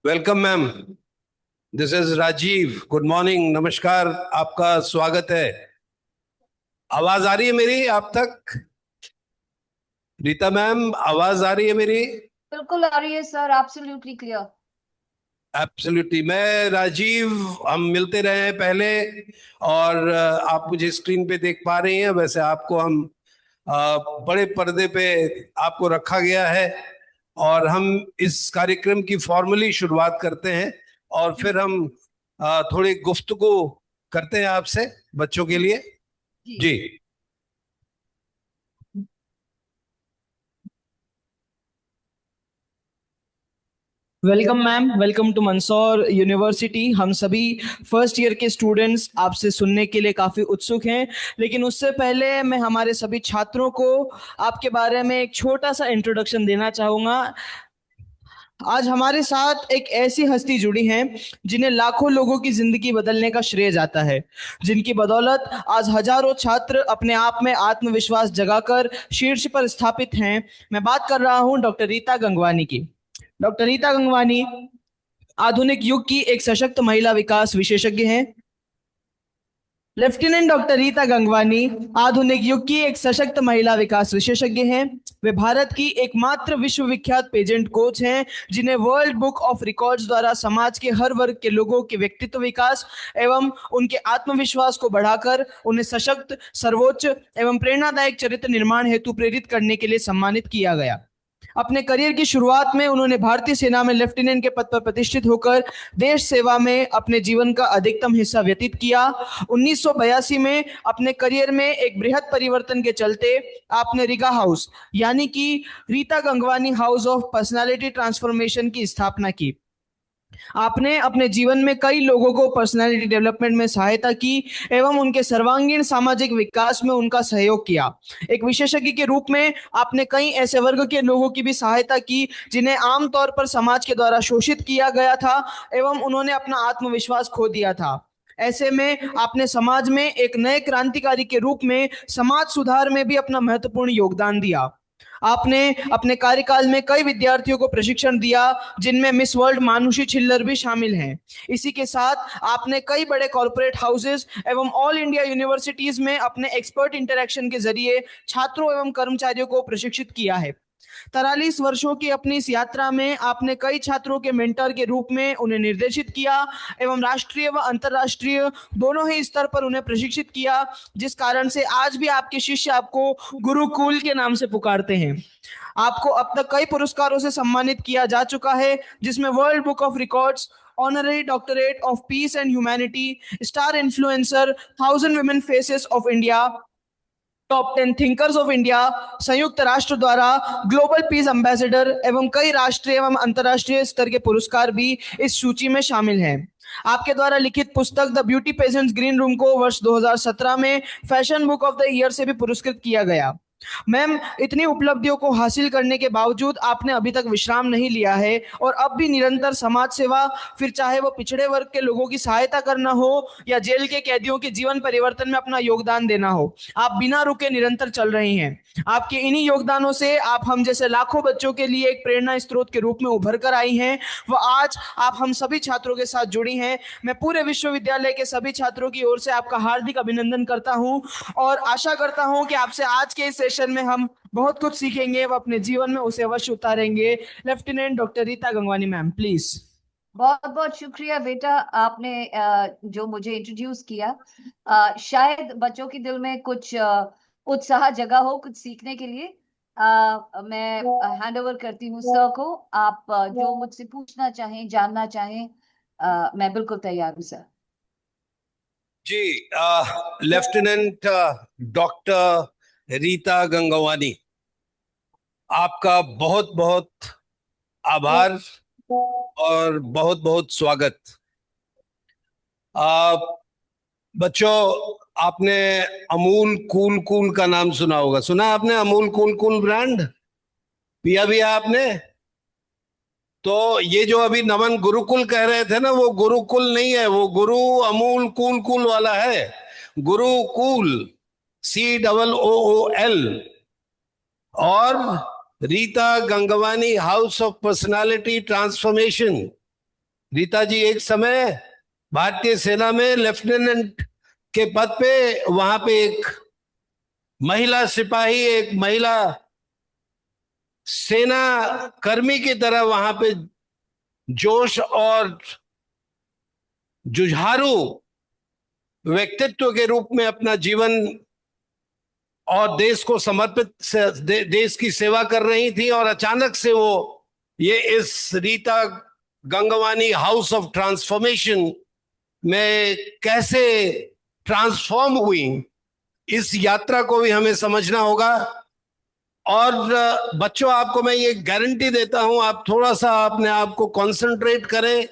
Welcome ma'am. This is Rajiv. Good morning, नमस्कार। आपका स्वागत है। आवाज आ रही है मेरी आप तक? रीता मैम, आवाज आ रही है मेरी? बिल्कुल आ रही है सर, एब्सोल्युटली क्लियर। एब्सोल्युटली। मैं राजीव, हम मिलते रहे हैं पहले। और आप मुझे स्क्रीन पे देख पा रही हैं। वैसे आपको हम बड़े पर्दे पे आपको रखा गया है। और हम इस कार्यक्रम की फॉर्मली शुरुआत करते हैं और फिर हम थोड़ी गुफ्तगू करते हैं आपसे, बच्चों के लिए। जी। जी। Welcome ma'am, welcome to Mandsaur university. हम सभी फर्स्ट ईयर के स्टूडेंट्स आपसे सुनने के लिए काफ़ी उत्सुक हैं। लेकिन उससे पहले मैं हमारे सभी छात्रों को आपके बारे में एक छोटा सा इंट्रोडक्शन देना चाहूँगा। आज हमारे साथ एक ऐसी हस्ती जुड़ी हैं जिन्हें लाखों लोगों की जिंदगी बदलने का श्रेय जाता है, जिनकी बदौलत आज हजारों छात्र अपने आप में आत्मविश्वास जगाकर शीर्ष पर स्थापित हैं। मैं बात कर रहा हूं डॉक्टर रीता गंगवानी की। डॉक्टर रीता गंगवानी आधुनिक युग की एक सशक्त महिला विकास विशेषज्ञ हैं। लेफ्टिनेंट डॉक्टर रीता गंगवानी आधुनिक युग की एक सशक्त महिला विकास विशेषज्ञ हैं। वे भारत की एकमात्र विश्वविख्यात पेजेंट कोच हैं जिन्हें वर्ल्ड बुक ऑफ रिकॉर्ड्स द्वारा समाज के हर वर्ग के लोगों के व्यक्तित्व विकास एवं उनके आत्मविश्वास को बढ़ाकर उन्हें सशक्त, सर्वोच्च एवं प्रेरणादायक चरित्र निर्माण हेतु प्रेरित करने के लिए सम्मानित किया गया। अपने करियर की शुरुआत में उन्होंने भारतीय सेना में लेफ्टिनेंट के पद पर प्रतिष्ठित होकर देश सेवा में अपने जीवन का अधिकतम हिस्सा व्यतीत किया। 1982 में अपने करियर में एक बृहद परिवर्तन के चलते आपने रिगा हाउस यानी कि Rita Gangwani house of personality transformation की स्थापना की। आपने अपने जीवन में कई लोगों को पर्सनालिटी डेवलपमेंट में सहायता की एवं उनके सर्वांगीण सामाजिक विकास में उनका सहयोग किया। एक विशेषज्ञ के रूप में आपने कई ऐसे वर्ग के लोगों की भी सहायता की जिन्हें आमतौर पर समाज के द्वारा शोषित किया गया था एवं उन्होंने अपना आत्मविश्वास खो दिया था। ऐसे में आपने समाज में एक नए क्रांतिकारी के रूप में समाज सुधार में भी अपना महत्वपूर्ण योगदान दिया। आपने अपने कार्यकाल में कई विद्यार्थियों को प्रशिक्षण दिया जिनमें मिस वर्ल्ड मानुषी छिल्लर भी शामिल हैं। इसी के साथ आपने कई बड़े कॉरपोरेट हाउसेस एवं ऑल इंडिया यूनिवर्सिटीज में अपने एक्सपर्ट इंटरेक्शन के जरिए छात्रों एवं कर्मचारियों को प्रशिक्षित किया है। 43 वर्षों की अपनी इस यात्रा में आपने कई छात्रों के मेंटर के रूप में उन्हें निर्देशित किया एवं राष्ट्रीय व अंतर्राष्ट्रीय दोनों ही स्तर पर उन्हें प्रशिक्षित किया, जिस कारण से आज भी आपके शिष्य आपको गुरुकुल के नाम से पुकारते हैं। आपको अब तक कई पुरस्कारों से सम्मानित किया जा चुका है, जिसमें world book of records, honorary doctorate of peace and humanity, star influencer, 1000 women faces of India, top 10 thinkers of India, संयुक्त राष्ट्र द्वारा ग्लोबल पीस एम्बेसडर एवं कई राष्ट्रीय एवं अंतर्राष्ट्रीय स्तर के पुरस्कार भी इस सूची में शामिल हैं। आपके द्वारा लिखित पुस्तक the beauty pageants green room को वर्ष 2017 में fashion book of the year से भी पुरस्कृत किया गया। मैम, इतनी उपलब्धियों को हासिल करने के बावजूद आपने अभी तक विश्राम नहीं लिया है और अब भी निरंतर समाज सेवा, फिर चाहे वो पिछड़े वर्ग के लोगों की सहायता करना हो या जेल के कैदियों के जीवन परिवर्तन में अपना योगदान देना हो, आप बिना रुके निरंतर चल रही हैं। आपके इन्हीं योगदानों से आप हम जैसे लाखों बच्चों के लिए एक प्रेरणा स्रोत के रूप में उभर कर आई हैं। वह आज आप हम सभी छात्रों के साथ जुड़ी हैं। मैं पूरे विश्वविद्यालय के सभी छात्रों की ओर से आपका हार्दिक अभिनंदन करता हूं और आशा करता हूं कि आपसे आज के इस सेशन में हम बहुत कुछ सीखेंगे व अपने जीवन में उसे अवश्य उतारेंगे। Lieutenant doctor Rita Gangwani ma'am, please. बहुत बहुत शुक्रिया बेटा, आपने जो मुझे इंट्रोड्यूस किया। शायद बच्चों के दिल में कुछ उत्साह जगा हो कुछ सीखने के लिए। मैं हैंड ओवर करती हूँ सर को। आप जो मुझसे पूछना चाहें, जानना चाहें, मैं बिल्कुल तैयार हूँ सर। जी। लेफ्टिनेंट डॉक्टर रीता गंगवानी, आपका बहुत बहुत आभार और बहुत बहुत स्वागत। बच्चों, आपने अमूल कूल कूल का नाम सुना होगा। सुना आपने अमूल कूल कूल ब्रांड? पिया भी है आपने? तो ये जो अभी नमन गुरुकुल कह रहे थे ना, वो गुरुकुल नहीं है, वो गुरु अमूल कूल कूल वाला है। गुरुकुल, COOL। और Rita Gangwani house of personality transformation, Rita ji एक समय भारतीय सेना में लेफ्टिनेंट के पद पे, वहां पे एक महिला सिपाही, एक महिला सेना कर्मी की तरह वहां पे जोश और जुझारू व्यक्तित्व के रूप में अपना जीवन और देश को समर्पित देश की सेवा कर रही थी। और अचानक से वो ये इस Rita Gangwani house of transformation में कैसे ट्रांसफॉर्म हुई, इस यात्रा को भी हमें समझना होगा। और बच्चों, आपको मैं ये गारंटी देता हूं, आप थोड़ा सा अपने आप को कंसंट्रेट करें।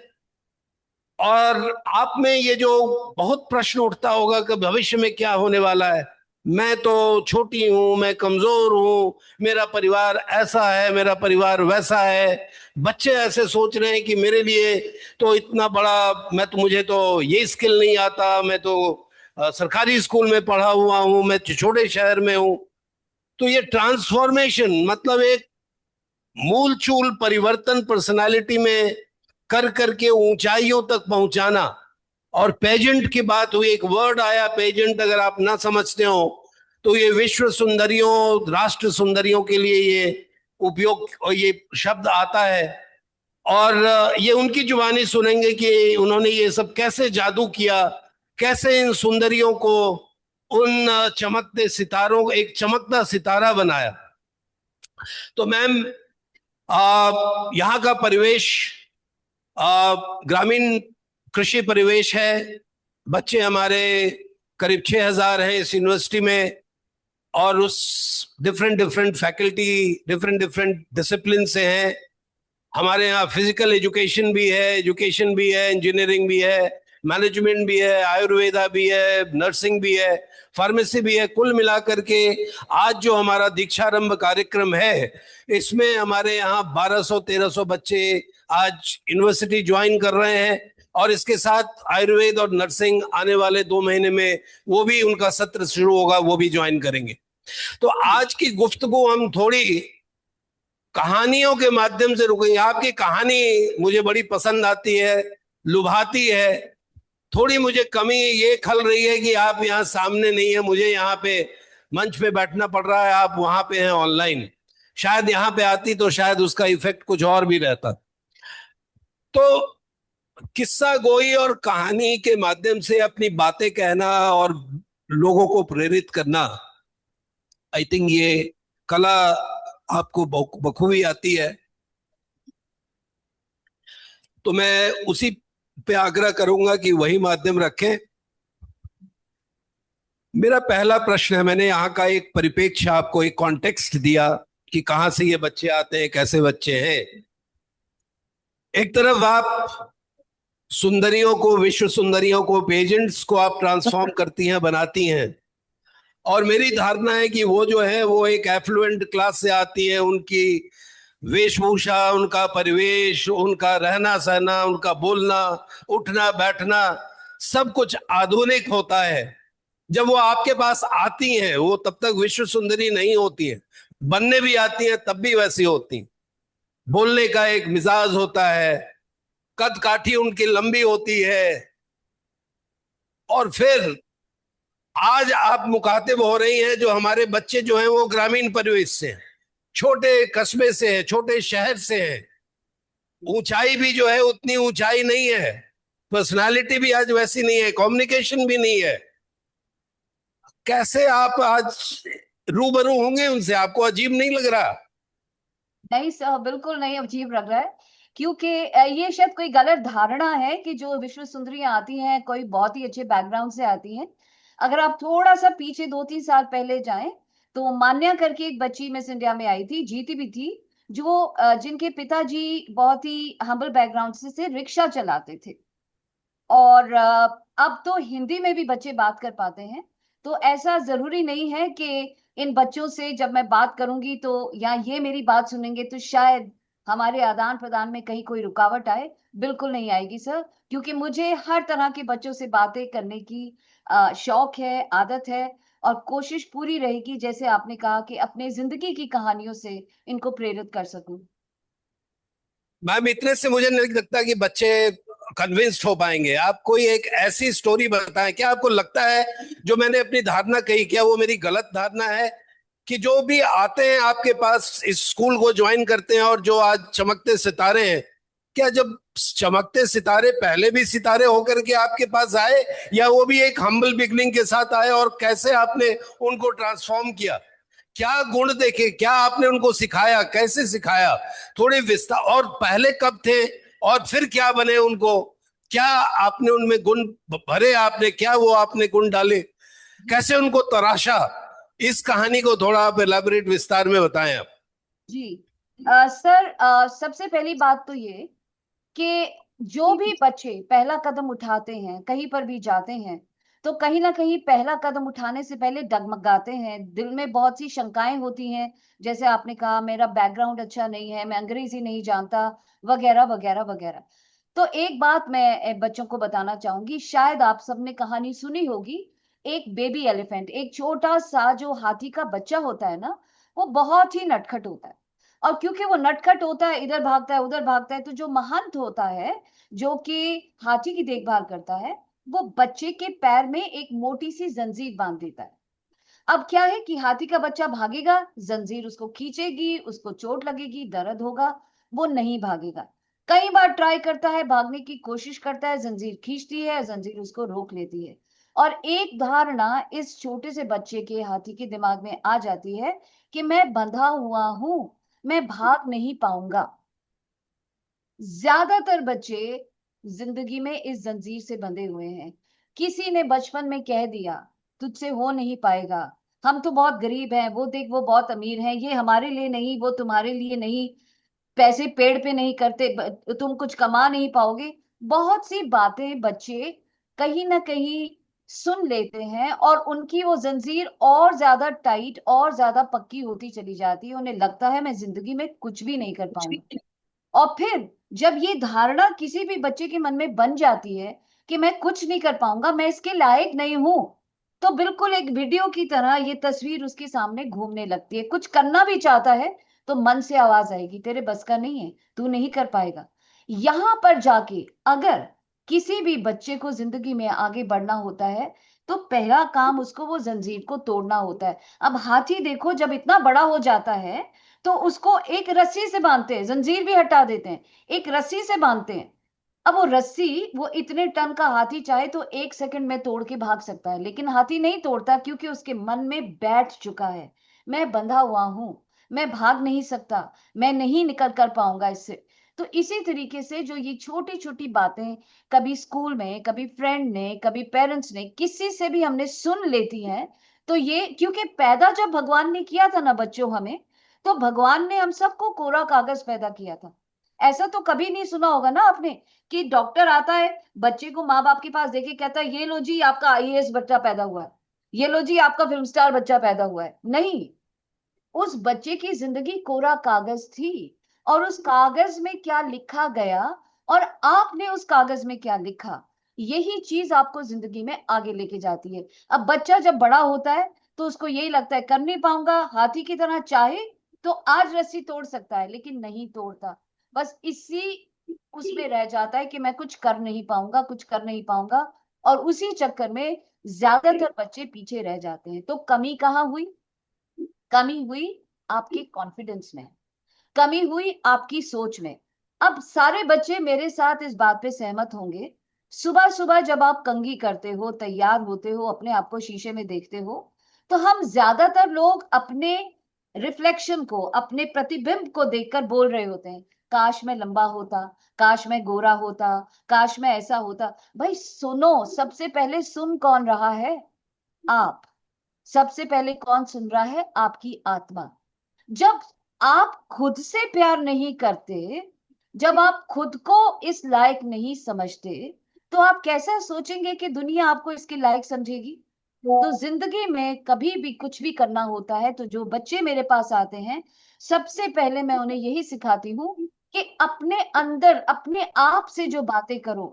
और आप में ये जो बहुत प्रश्न उठता होगा कि भविष्य में क्या होने वाला है, मैं तो छोटी हूं, मैं कमजोर हूं, मेरा परिवार ऐसा है, मेरा परिवार वैसा है। बच्चे ऐसे सोच रहे हैं कि मेरे लिए तो इतना बड़ा, मुझे तो ये स्किल नहीं आता, मैं तो सरकारी स्कूल में पढ़ा हुआ हूं, मैं छोटे शहर में हूं। तो ये ट्रांसफॉर्मेशन मतलब एक मूल चूल परिवर्तन पर्सनालिटी में कर करके ऊंचाइयों तक पहुंचाना। और पेजेंट की बात हुई, एक वर्ड आया पेजेंट, अगर आप ना समझते हो तो ये विश्व सुंदरियों, राष्ट्र सुंदरियों के लिए ये उपयोग, ये शब्द आता है। और ये उनकी जुबानी सुनेंगे कि उन्होंने ये सब कैसे जादू किया, कैसे इन सुंदरियों को उन चमकते सितारों, एक चमकता सितारा बनाया। तो मैम, यहाँ का परिवेश ग्रामीण कृषि परिवेश है। बच्चे हमारे करीब 6,000 हैं इस यूनिवर्सिटी में, और उस different different faculty, different different discipline से हैं। हमारे यहाँ फिजिकल एजुकेशन भी है, इंजीनियरिंग भी है, मैनेजमेंट भी है, आयुर्वेदा भी है, नर्सिंग भी है, फार्मेसी भी है। कुल मिलाकर के आज जो हमारा दीक्षारंभ कार्यक्रम है, इसमें हमारे यहाँ 1200-1300 बच्चे आज यूनिवर्सिटी ज्वाइन कर रहे हैं। और इसके साथ आयुर्वेद और नर्सिंग आने वाले 2 महीने में वो भी, उनका सत्र शुरू होगा, वो भी ज्वाइन करेंगे। तो आज की गुफ्तगू हम थोड़ी कहानियों के माध्यम से रुकेंगे। आपकी कहानी मुझे बड़ी पसंद आती है, लुभाती है। थोड़ी मुझे कमी ये खल रही है कि आप यहाँ सामने नहीं है, मुझे यहाँ पे मंच पे बैठना पड़ रहा है, आप वहां पे हैं ऑनलाइन। शायद यहाँ पे आती तो शायद उसका इफेक्ट कुछ और भी रहता। तो किस्सा गोई और कहानी के माध्यम से अपनी बातें कहना और लोगों को प्रेरित करना, आई थिंक ये कला आपको बखूबी आती है। तो मैं उसी पे आग्रह करूंगा कि वही माध्यम रखें। मेरा पहला प्रश्न है, मैंने यहाँ का एक परिप्रेक्ष्य आपको, एक कॉन्टेक्स्ट दिया कि कहाँ से ये बच्चे आते हैं, कैसे बच्चे हैं। एक तरफ आप सुंदरियों को, विश्व सुंदरियों को, पेजेंट्स को आप ट्रांसफॉर्म करती हैं, बनाती हैं। और मेरी धारणा है कि वो जो है वो एक एफ्लुएंट क्लास से आती है। उनकी वेशभूषा, उनका परिवेश, उनका रहना सहना, उनका बोलना, उठना बैठना, सब कुछ आधुनिक होता है। जब वो आपके पास आती हैं, वो तब तक विश्व सुंदरी नहीं होती है। बनने भी आती हैं तब भी वैसी होती। बोलने का एक मिजाज होता है, कद काठी उनकी लंबी होती है। और फिर आज आप मुखातिब हो रही हैं, जो हमारे बच्चे जो हैं वो ग्रामीण परिवेश से हैं, छोटे कस्बे से है, छोटे शहर से है। ऊंचाई भी जो है उतनी ऊंचाई नहीं है, पर्सनालिटी भी आज वैसी नहीं है, कम्युनिकेशन भी नहीं है। कैसे आप आज रूबरू होंगे उनसे? आपको अजीब नहीं लग रहा? नहीं सर, बिल्कुल नहीं अजीब लग रहा है। क्योंकि ये शायद कोई गलत धारणा है कि जो विश्व सुंदरियां आती हैं कोई बहुत ही अच्छे बैकग्राउंड से आती हैं। अगर आप थोड़ा सा पीछे 2-3 साल पहले जाएं तो मान्या करके एक बच्ची मिस इंडिया में आई थी, जीती भी थी, जो जिनके पिताजी बहुत ही हम्बल बैकग्राउंड से रिक्शा चलाते थे। और अब तो हिंदी में भी बच्चे बात कर पाते हैं। तो ऐसा जरूरी नहीं है कि इन बच्चों से जब मैं बात करूंगी तो या ये मेरी बात सुनेंगे तो शायद हमारे आदान प्रदान में कहीं कोई रुकावट आए। बिल्कुल नहीं आएगी सर, क्योंकि मुझे हर तरह के बच्चों से बातें करने की शौक है, आदत है। और कोशिश पूरी रहेगी, जैसे आपने कहा, कि अपने जिंदगी की कहानियों से इनको प्रेरित कर सकूं। मैम, इतने से मुझे नहीं लगता कि बच्चे कन्विंस्ड हो पाएंगे। आप कोई एक ऐसी स्टोरी बताएं, क्या आपको लगता है जो मैंने अपनी धारणा कही, क्या वो मेरी गलत धारणा है कि जो भी आते हैं आपके पास, इस स्कूल को ज्वाइन करते हैं और जो आज चमकते सितारे हैं, क्या जब चमकते सितारे पहले भी सितारे होकर के आपके पास आए, या वो भी एक हम्बल बिगनिंग के साथ आए, और कैसे आपने उनको ट्रांसफॉर्म किया? क्या गुण देखे, क्या आपने उनको सिखाया, कैसे सिखाया? थोड़े विस्तार, और पहले कब थे और फिर क्या बने उनको, क्या आपने उनमें गुण भरे, आपने क्या वो आपने गुण डाले, कैसे उनको तराशा? इस कहानी को थोड़ा आप एलैबोरेट विस्तार में बताएं आप। जी सर, सबसे पहली बात तो ये कि जो भी बच्चे पहला कदम उठाते हैं, कहीं पर भी जाते हैं, तो कहीं ना कहीं पहला कदम उठाने से पहले डगमगाते हैं, दिल में बहुत सी शंकाएं होती हैं। जैसे आपने कहा मेरा बैकग्राउंड अच्छा नहीं है, मैं अंग्रेजी नहीं जानता, वगैरह वगैरह वगैरह। तो एक बात मैं बच्चों को बताना चाहूंगी, शायद आप सबने कहानी सुनी होगी, एक बेबी एलिफेंट, एक छोटा सा जो हाथी का बच्चा होता है ना, वो बहुत ही नटखट होता है। और क्योंकि वो नटखट होता है, इधर भागता है उधर भागता है, तो जो महंत होता है, जो कि हाथी की देखभाल करता है, वो बच्चे के पैर में एक मोटी सी जंजीर बांध देता है। अब क्या है कि हाथी का बच्चा भागेगा, जंजीर उसको खींचेगी, उसको चोट लगेगी, दर्द होगा, वो नहीं भागेगा। कई बार ट्राई करता है, भागने की कोशिश करता है, जंजीर खींचती है, जंजीर उसको रोक लेती है। और एक धारणा इस छोटे से बच्चे के, हाथी के दिमाग में आ जाती है कि मैं बंधा हुआ हूं, मैं भाग नहीं पाऊंगा। ज्यादातर बच्चे जिंदगी में इस जंजीर से बंधे हुए हैं। किसी ने बचपन में कह दिया तुझसे हो नहीं पाएगा, हम तो बहुत गरीब हैं, वो देख वो बहुत अमीर हैं, ये हमारे लिए नहीं, वो तुम्हारे लिए नहीं, पैसे पेड़ पे नहीं करते, तुम कुछ कमा नहीं पाओगे। बहुत सी बातें बच्चे कहीं ना कहीं सुन लेते हैं, और उनकी वो जंजीर और ज्यादा टाइट और ज्यादा पक्की होती चली जाती है। उन्हें लगता है मैं जिंदगी में कुछ भी नहीं कर पाऊंगा। और फिर जब ये धारणा किसी भी बच्चे के मन में बन जाती है कि मैं कुछ नहीं कर पाऊंगा, मैं इसके लायक नहीं हूं, तो बिल्कुल एक वीडियो की तरह ये तस्वीर उसके सामने घूमने लगती है। कुछ करना भी चाहता है तो मन से आवाज आएगी, तेरे बस का नहीं है, तू नहीं कर पाएगा। यहां पर जाके अगर किसी भी बच्चे को जिंदगी में आगे बढ़ना होता है, तो पहला काम उसको वो जंजीर को तोड़ना होता है। अब हाथी देखो, जब इतना बड़ा हो जाता है तो उसको एक रस्सी से बांधते हैं, जंजीर भी हटा देते हैं, एक रस्सी से बांधते हैं। अब वो रस्सी, वो इतने टन का हाथी चाहे तो 1 सेकंड में तोड़ के भाग सकता है, लेकिन हाथी नहीं तोड़ता, क्योंकि उसके मन में बैठ चुका है मैं बंधा हुआ हूं, मैं भाग नहीं सकता, मैं नहीं निकल कर पाऊंगा इससे। तो इसी तरीके से जो ये छोटी छोटी बातें कभी स्कूल में, कभी फ्रेंड ने, कभी पेरेंट्स ने, किसी से भी हमने सुन लेती हैं, तो ये क्योंकि पैदा जब भगवान ने किया था ना बच्चों हमें, तो भगवान ने हम सबको कोरा कागज पैदा किया था। ऐसा तो कभी नहीं सुना होगा ना आपने कि डॉक्टर आता है, बच्चे को माँ बाप के पास देके कहता है ये लो जी आपका आईएएस बच्चा पैदा हुआ है, ये लो जी आपका फिल्म स्टार बच्चा पैदा हुआ है। नहीं, उस बच्चे की जिंदगी कोरा कागज थी, और उस कागज में क्या लिखा गया और आपने उस कागज में क्या लिखा, यही चीज आपको जिंदगी में आगे लेके जाती है। अब बच्चा जब बड़ा होता है तो उसको यही लगता है कर नहीं पाऊंगा, हाथी की तरह चाहे तो आज रस्सी तोड़ सकता है लेकिन नहीं तोड़ता, बस इसी उसमें रह जाता है कि मैं कुछ कर नहीं पाऊंगा, कुछ कर नहीं पाऊंगा। और उसी चक्कर में ज्यादातर बच्चे पीछे रह जाते हैं। तो कमी कहाँ हुई? कमी हुई आपके कॉन्फिडेंस में, कमी हुई आपकी सोच में। अब सारे बच्चे मेरे साथ इस बात पे सहमत होंगे, सुबह सुबह जब आप कंघी करते हो, तैयार होते हो, अपने आप को शीशे में देखते हो, तो हम ज्यादातर लोग अपने रिफ्लेक्शन को, अपने प्रतिबिंब को देखकर बोल रहे होते हैं काश मैं लंबा होता, काश मैं गोरा होता, काश मैं ऐसा होता। भाई सुनो, सबसे पहले सुन कौन रहा है? आप। सबसे पहले कौन सुन रहा है? आपकी आत्मा। जब आप खुद से प्यार नहीं करते, जब आप खुद को इस लायक नहीं समझते, तो आप कैसा सोचेंगे कि दुनिया आपको इसके लायक समझेगी? तो जिंदगी में कभी भी कुछ भी करना होता है, तो जो बच्चे मेरे पास आते हैं, सबसे पहले मैं उन्हें यही सिखाती हूँ कि अपने अंदर अपने आप से जो बातें करो,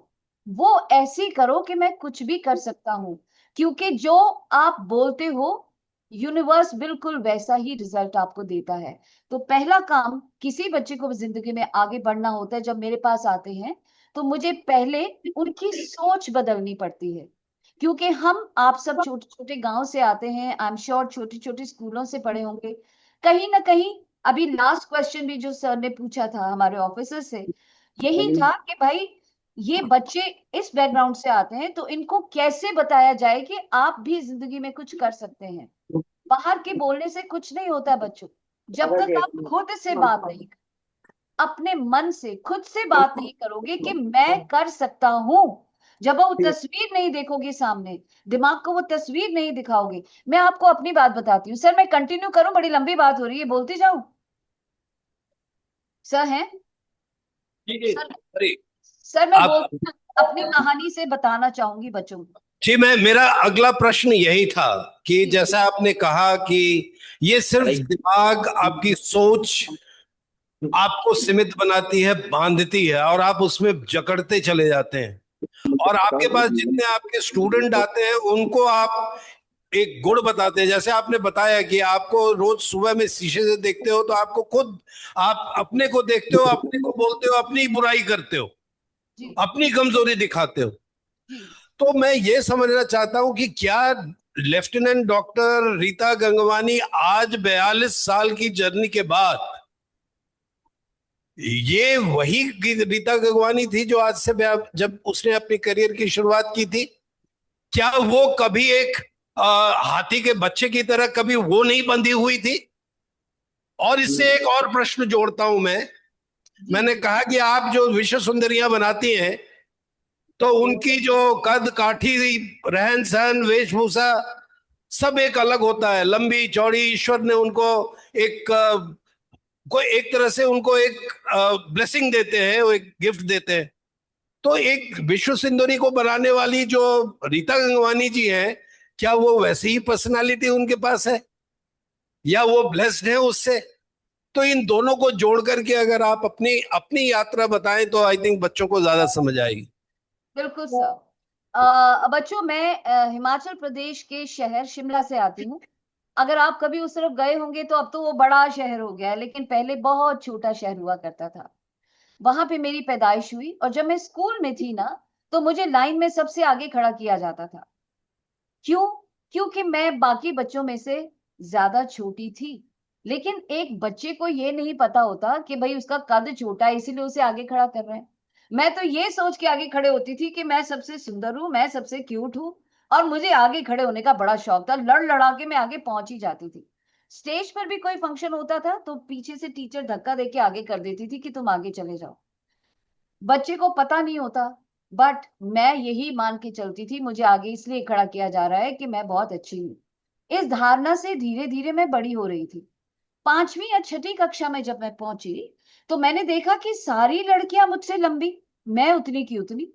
वो ऐसी करो कि मैं कुछ भी कर सकता हूँ। क्योंकि जो आप बोलते हो, यूनिवर्स बिल्कुल वैसा ही रिजल्ट आपको देता है। तो पहला काम, किसी बच्चे को जिंदगी में आगे बढ़ना होता है, जब मेरे पास आते हैं तो मुझे पहले उनकी सोच बदलनी पड़ती है, क्योंकि हम आप सब छोटे छोटे गांव से आते हैं, आई एम श्योर छोटे छोटे स्कूलों से पढ़े होंगे। कहीं ना कहीं अभी लास्ट क्वेश्चन भी जो सर ने पूछा था हमारे ऑफिसर से, यही था कि भाई ये बच्चे इस बैकग्राउंड से आते हैं, तो इनको कैसे बताया जाए कि आप भी जिंदगी में कुछ कर सकते हैं। बाहर के बोलने से कुछ नहीं होता बच्चों, जब तक आप खुद से बात नहीं, अपने मन से खुद से बात नहीं करोगे कि मैं कर सकता हूं, जब वो तस्वीर नहीं देखोगे सामने, दिमाग को वो तस्वीर नहीं दिखाओगे। मैं आपको अपनी बात बताती हूँ सर, मैं कंटिन्यू करूं, बड़ी लंबी बात हो रही है, बोलती जाऊं सर? हैं ठीक है। सर? अरे सर मैं आप, अपनी कहानी से बताना चाहूंगी बच्चों को। जी, मैं मेरा अगला प्रश्न यही था कि जैसा आपने कहा कि ये सिर्फ दिमाग, आपकी सोच आपको सीमित बनाती है, बांधती है, और आप उसमें जकड़ते चले जाते हैं। और आपके पास जितने आपके स्टूडेंट आते हैं उनको आप एक गुण बताते हैं। जैसे आपने बताया कि आपको रोज सुबह में शीशे से देखते हो तो आपको खुद, आप अपने को देखते हो, अपने को बोलते हो, अपनी बुराई करते हो, जी अपनी कमजोरी दिखाते हो। जी तो मैं ये समझना चाहता हूं कि क्या लेफ्टिनेंट डॉक्टर रीता गंगवानी आज 42 साल की जर्नी के बाद ये वही रीता गंगवानी थी जो आज से जब उसने अपनी करियर की शुरुआत की थी? क्या वो कभी एक हाथी के बच्चे की तरह कभी वो नहीं बंधी हुई थी? और इससे एक और प्रश्न जोड़ता हूं मैं। जी मैंने कहा कि आप जो विश्व सुंदरियां बनाती हैं, तो उनकी जो कद काठी, रहन सहन, वेशभूषा सब एक अलग होता है, लंबी चौड़ी। ईश्वर ने उनको एक को एक तरह से उनको एक ब्लेसिंग देते हैं, वो एक गिफ्ट देते हैं। तो एक विश्व सुंदरी को बनाने वाली जो रीता गंगवानी जी हैं, क्या वो वैसी ही पर्सनालिटी उनके पास है, या वो ब्लेस्ड है उससे? तो इन दोनों को जोड़ करके अगर आप अपनी अपनी यात्रा बताएं तो आई थिंक बच्चों को ज्यादा समझ आएगी। बिल्कुल सर। बच्चों मैं हिमाचल प्रदेश के शहर शिमला से आती हूँ। अगर आप कभी उस तरफ गए होंगे तो अब तो वो बड़ा शहर हो गया है, लेकिन पहले बहुत छोटा शहर हुआ करता था। वहां पे मेरी पैदाइश हुई, और जब मैं स्कूल में थी ना, तो मुझे लाइन में सबसे आगे खड़ा किया जाता था। क्यों? क्योंकि मैं बाकी बच्चों में से ज्यादा छोटी थी। लेकिन एक बच्चे को ये नहीं पता होता कि भाई उसका कद छोटा है इसीलिए उसे आगे खड़ा कर रहे हैं। मैं तो ये सोच के आगे खड़े होती थी कि मैं सबसे सुंदर हूं, मैं सबसे क्यूट हूं, और मुझे आगे खड़े होने का बड़ा शौक था। लड़ लड़ा के मैं आगे पहुंच ही जाती थी। स्टेज पर भी कोई फंक्शन होता था तो पीछे से टीचर धक्का देके आगे कर देती थी कि तुम आगे चले जाओ। बच्चे को पता नहीं होता, बट मैं यही मान के चलती थी मुझे आगे इसलिए खड़ा किया जा रहा है कि मैं बहुत अच्छी हूँ। इस धारणा से धीरे धीरे मैं बड़ी हो रही थी। 5वीं या 6ठी कक्षा में जब मैं पहुंची, तो मैंने देखा कि सारी लड़कियां मुझसे लंबी, मैं उतनी की उतनी।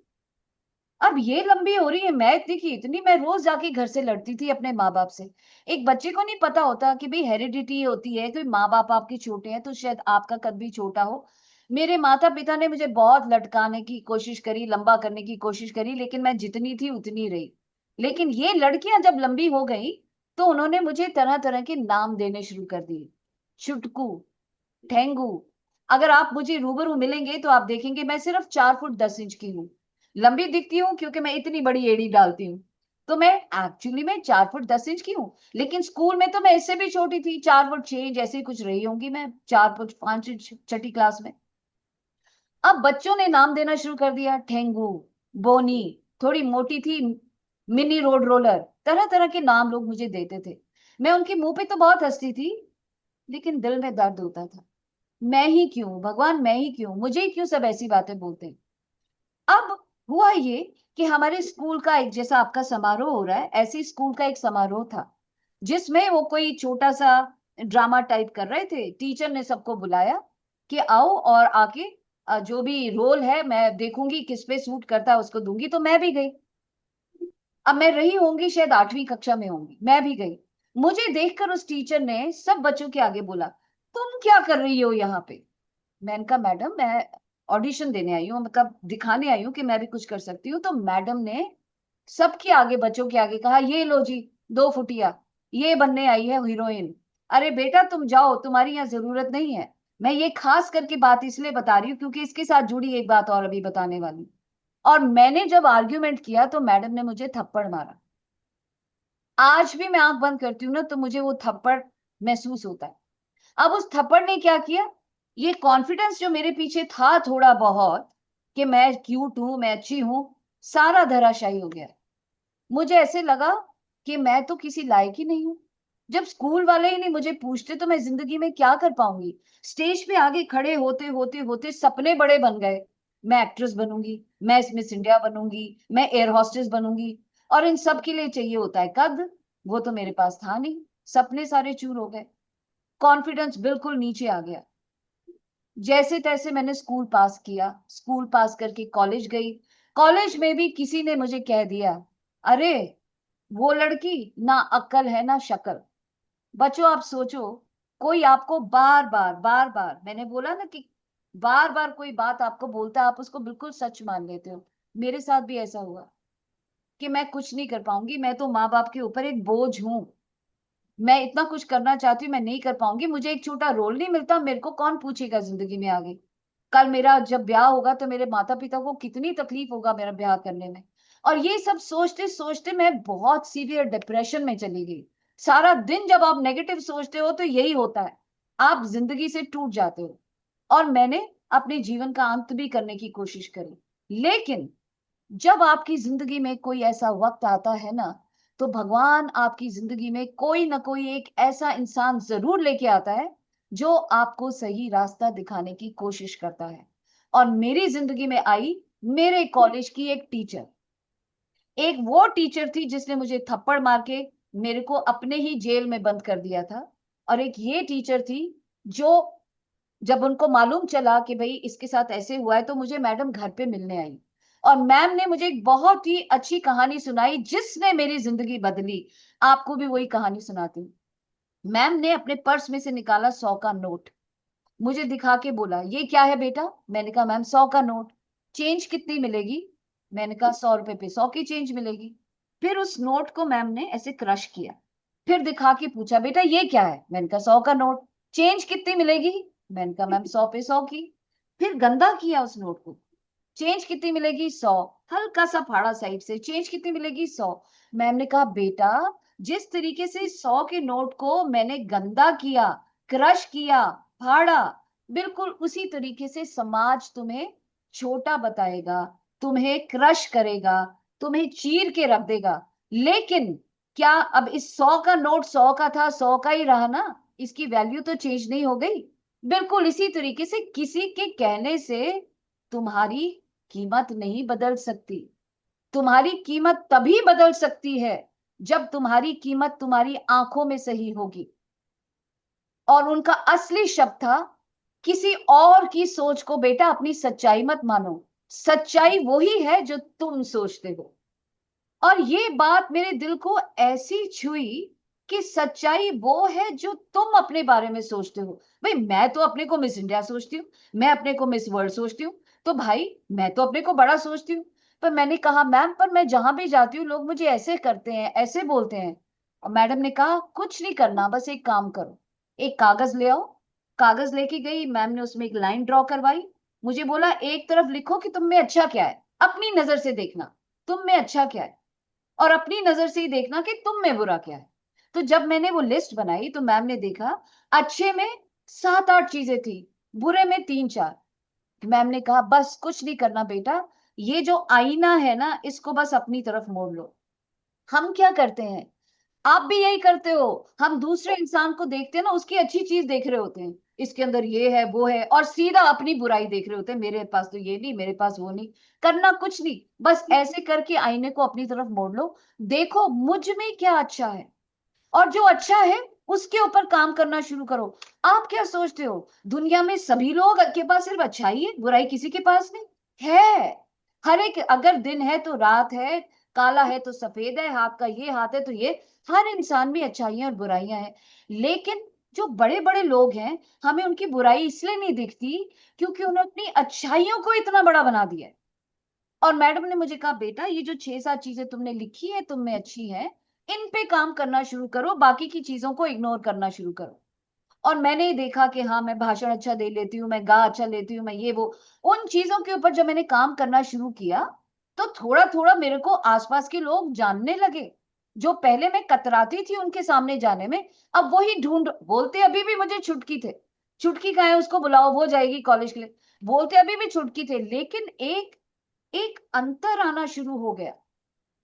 अब ये लंबी हो रही है, मैं इतनी की इतनी। मैं रोज जाके घर से लड़ती थी अपने माँ बाप से। एक बच्चे को नहीं पता होता कि भाई हेरिडिटी होती है, कोई माँ बाप आपके छोटे हैं तो शायद आपका कद भी छोटा हो। मेरे माता पिता ने मुझे बहुत लटकाने की कोशिश करी, लंबा करने की कोशिश करी, लेकिन मैं जितनी थी उतनी रही। लेकिन ये लड़कियां जब लंबी हो गई, तो उन्होंने मुझे तरह तरह के नाम देने शुरू कर दिए। चुटकू, ठेंगू। अगर आप मुझे रूबरू मिलेंगे तो आप देखेंगे मैं सिर्फ 4 फुट 10 इंच की हूँ। लंबी दिखती हूँ क्योंकि मैं इतनी बड़ी एड़ी डालती हूँ, तो मैं एक्चुअली में 4 फुट 10 इंच की हूँ। लेकिन स्कूल में तो मैं इससे भी छोटी थी, 4 फुट 6 इंच ऐसी कुछ रही होंगी मैं, 4 फुट 5 इंच 6ठी क्लास में। अब बच्चों ने नाम देना शुरू कर दिया, ठेंगू, बोनी, थोड़ी मोटी थी, मिनी रोड रोलर, तरह तरह के नाम लोग मुझे देते थे। मैं उनके मुंह पे तो बहुत हंसती थी, लेकिन दिल में दर्द होता था। मैं ही क्यों भगवान, मैं ही क्यों, मुझे ही क्यों सब ऐसी बातें बोलते हैं। अब हुआ ये कि हमारे स्कूल का एक, जैसा आपका समारोह हो रहा है, ऐसे ही स्कूल का एक समारोह था, जिसमें वो कोई छोटा सा ड्रामा टाइप कर रहे थे। टीचर ने सबको बुलाया कि आओ और आके जो भी रोल है मैं देखूंगी किस पे सूट करता है उसको दूंगी, तो मैं भी गई। अब मैं रही होंगी शायद 8वीं कक्षा में होंगी, मैं भी गई। मुझे देखकर उस टीचर ने सब बच्चों के आगे बोला, तुम क्या कर रही हो यहाँ पे? मैंने कहा मैडम मैं ऑडिशन देने आई हूँ, मतलब दिखाने आई हूँ कि मैं भी कुछ कर सकती हूँ। तो मैडम ने सबके आगे, बच्चों के आगे कहा, ये लो जी 2 फुटिया, ये बनने आई है हीरोइन। अरे बेटा तुम जाओ, तुम्हारी यहाँ जरूरत नहीं है। मैं ये खास करके बात इसलिए बता रही हूँ क्योंकि इसके साथ जुड़ी एक बात और अभी बताने वाली। और मैंने जब आर्ग्यूमेंट किया तो मैडम ने मुझे थप्पड़ मारा। आज भी मैं आंख बंद करती हूँ ना तो मुझे वो थप्पड़ महसूस होता है। अब उस थप्पड़ ने क्या किया, ये कॉन्फिडेंस जो मेरे पीछे था थोड़ा बहुत कि मैं क्यूट हूं, मैं अच्छी हूं, सारा धराशायी हो गया। मुझे ऐसे लगा कि मैं तो किसी लायक ही नहीं हूं। जब स्कूल वाले ही नहीं मुझे पूछते तो मैं जिंदगी में क्या कर पाऊंगी। स्टेज पे आगे खड़े होते होते होते सपने बड़े बन गए। मैं एक्ट्रेस बनूंगी, मैं मिस इंडिया बनूंगी, मैं एयर होस्टेस बनूंगी। और इन सब के लिए चाहिए होता है कद, वो तो मेरे पास था नहीं। सपने सारे चूर हो गए, कॉन्फिडेंस बिल्कुल नीचे आ गया। जैसे तैसे मैंने स्कूल पास किया, स्कूल पास करके कॉलेज गई। कॉलेज में भी किसी ने मुझे कह दिया, अरे वो लड़की ना अक्ल है ना शक्ल। बच्चों आप सोचो, कोई आपको बार बार मैंने बोला ना कि बार बार कोई बात आपको बोलता है आप उसको बिल्कुल सच मान लेते हो। मेरे साथ भी ऐसा हुआ कि मैं कुछ नहीं कर पाऊंगी, मैं तो माँ बाप के ऊपर एक बोझ हूं। मैं इतना कुछ करना चाहती हूँ, मैं नहीं कर पाऊंगी। मुझे एक छोटा रोल नहीं मिलता, मेरे को कौन पूछेगा जिंदगी में आगे। कल मेरा जब ब्याह होगा तो मेरे माता पिता को कितनी तकलीफ होगा मेरा ब्याह करने में। और ये सब सोचते सोचते मैं बहुत सीवियर डिप्रेशन में चली गई। सारा दिन जब आप नेगेटिव सोचते हो तो यही होता है, आप जिंदगी से टूट जाते हो। और मैंने अपने जीवन का अंत भी करने की कोशिश करी। लेकिन जब आपकी जिंदगी में कोई ऐसा वक्त आता है ना, तो भगवान आपकी जिंदगी में कोई ना कोई एक ऐसा इंसान जरूर लेके आता है जो आपको सही रास्ता दिखाने की कोशिश करता है। और मेरी जिंदगी में आई मेरे कॉलेज की एक टीचर। एक वो टीचर थी जिसने मुझे थप्पड़ मार के मेरे को अपने ही जेल में बंद कर दिया था। और एक ये टीचर थी जो जब उनको मालूम चला कि भाई इसके साथ ऐसे हुआ है तो मुझे मैडम घर पे मिलने आई। और मैम ने मुझे एक बहुत ही अच्छी कहानी सुनाई जिसने मेरी जिंदगी बदली। आपको भी वही कहानी सुनाती हूँ। मैम ने अपने पर्स में से निकाला 100 का नोट, मुझे दिखा के बोला ये क्या है बेटा। मैंने कहा मैम 100 का नोट। चेंज कितनी मिलेगी। मैंने कहा 100 रुपए पे 100 की चेंज मिलेगी। फिर उस नोट को मैम ने ऐसे क्रश किया, फिर दिखा के पूछा बेटा ये क्या है। मैंने कहा 100 का नोट। चेंज कितनी मिलेगी। मैंने कहा मैम 100 पे 100 की। फिर गंदा किया उस नोट को, चेंज कितनी मिलेगी 100। हल्का सा फाड़ा साइड से, चेंज कितनी मिलेगी 100। मैम ने कहा बेटा जिस तरीके से 100 के नोट को मैंने गंदा किया, क्रश किया, फाड़ा, बिल्कुल उसी तरीके से समाज तुम्हें छोटा बताएगा, तुम्हें क्रश करेगा, तुम्हें चीर के रख देगा। लेकिन क्या अब इस 100 का नोट 100 का था, 100 का ही रहा ना, इसकी वैल्यू तो चेंज नहीं हो गई। बिल्कुल इसी तरीके से किसी के कहने से तुम्हारी कीमत नहीं बदल सकती। तुम्हारी कीमत तभी बदल सकती है जब तुम्हारी कीमत तुम्हारी आंखों में सही होगी। और उनका असली शब्द था, किसी और की सोच को बेटा अपनी सच्चाई मत मानो, सच्चाई वही है जो तुम सोचते हो। और ये बात मेरे दिल को ऐसी छुई कि सच्चाई वो है जो तुम अपने बारे में सोचते हो। भाई मैं तो अपने को मिस इंडिया सोचती हूँ, मैं अपने को मिस वर्ल्ड सोचती हूँ, तो भाई मैं तो अपने को बड़ा सोचती हूँ। पर मैंने कहा मैम पर मैं जहां भी जाती हूँ लोग मुझे ऐसे करते हैं, ऐसे बोलते हैं। और मैडम ने कहा कुछ नहीं करना, बस एक काम करो, एक कागज ले आओ। कागज लेके गई, मैम ने उसमें एक लाइन ड्रॉ करवाई। मुझे बोला एक तरफ लिखो कि तुम में अच्छा क्या है, अपनी नजर से देखना तुम में अच्छा क्या है, और अपनी नजर से ही देखना कि तुम में बुरा क्या है। तो जब मैंने वो लिस्ट बनाई तो मैम ने देखा अच्छे में 7-8 चीजें थी, बुरे में 3-4। मैम ने कहा बस कुछ नहीं करना बेटा, ये जो आईना है ना इसको बस अपनी तरफ मोड़ लो। हम क्या करते हैं, आप भी यही करते हो, हम दूसरे इंसान को देखते हैं ना उसकी अच्छी चीज देख रहे होते हैं, इसके अंदर ये है वो है, और सीधा अपनी बुराई देख रहे होते हैं, मेरे पास तो ये नहीं, मेरे पास वो नहीं। करना कुछ नहीं, बस ऐसे करके आईने को अपनी तरफ मोड़ लो, देखो मुझ में क्या अच्छा है, और जो अच्छा है उसके ऊपर काम करना शुरू करो। आप क्या सोचते हो दुनिया में सभी लोग के पास सिर्फ अच्छाई है, बुराई किसी के पास नहीं है। हर एक अगर दिन है तो रात है, काला है तो सफेद है, हाथ का ये हाथ है तो ये, हर इंसान में अच्छाइयां और बुराइयां हैं। लेकिन जो बड़े बड़े लोग हैं हमें उनकी बुराई इसलिए नहीं दिखती क्योंकि उन्होंने अपनी अच्छाइयों को इतना बड़ा बना दिया है। और मैडम ने मुझे कहा बेटा ये जो 6-7 चीजें तुमने लिखी है तुम में अच्छी है, इन पे काम करना शुरू करो, बाकी की चीजों को इग्नोर करना शुरू करो। और मैंने देखा कि हाँ, मैं भाषण अच्छा दे लेती हूँ, मैं गा अच्छा लेती हूँ, मैं ये वो, उन चीजों के ऊपर जब मैंने काम करना शुरू किया तो थोड़ा थोड़ा मेरे को आसपास के लोग जानने लगे। जो पहले मैं कतराती थी उनके सामने जाने में, अब वही ढूंढ बोलते अभी भी मुझे छुटकी थे, छुटकी कहाँ है उसको बुलाओ, वो जाएगी कॉलेज के लिए, बोलते अभी भी छुटकी थे, लेकिन एक एक अंतर आना शुरू हो गया।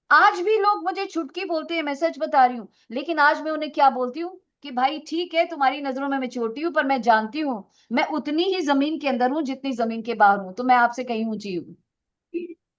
आज भी लोग मुझे छुटकी बोलते हैं, मैं सच बता रही हूँ, लेकिन आज मैं उन्हें क्या बोलती हूँ कि भाई ठीक है, तुम्हारी नजरों में मैं छोटी हूँ, पर मैं जानती हूँ मैं उतनी ही जमीन के अंदर हूँ जितनी जमीन के बाहर हूँ, तो मैं आपसे कहीं ऊंची हूँ।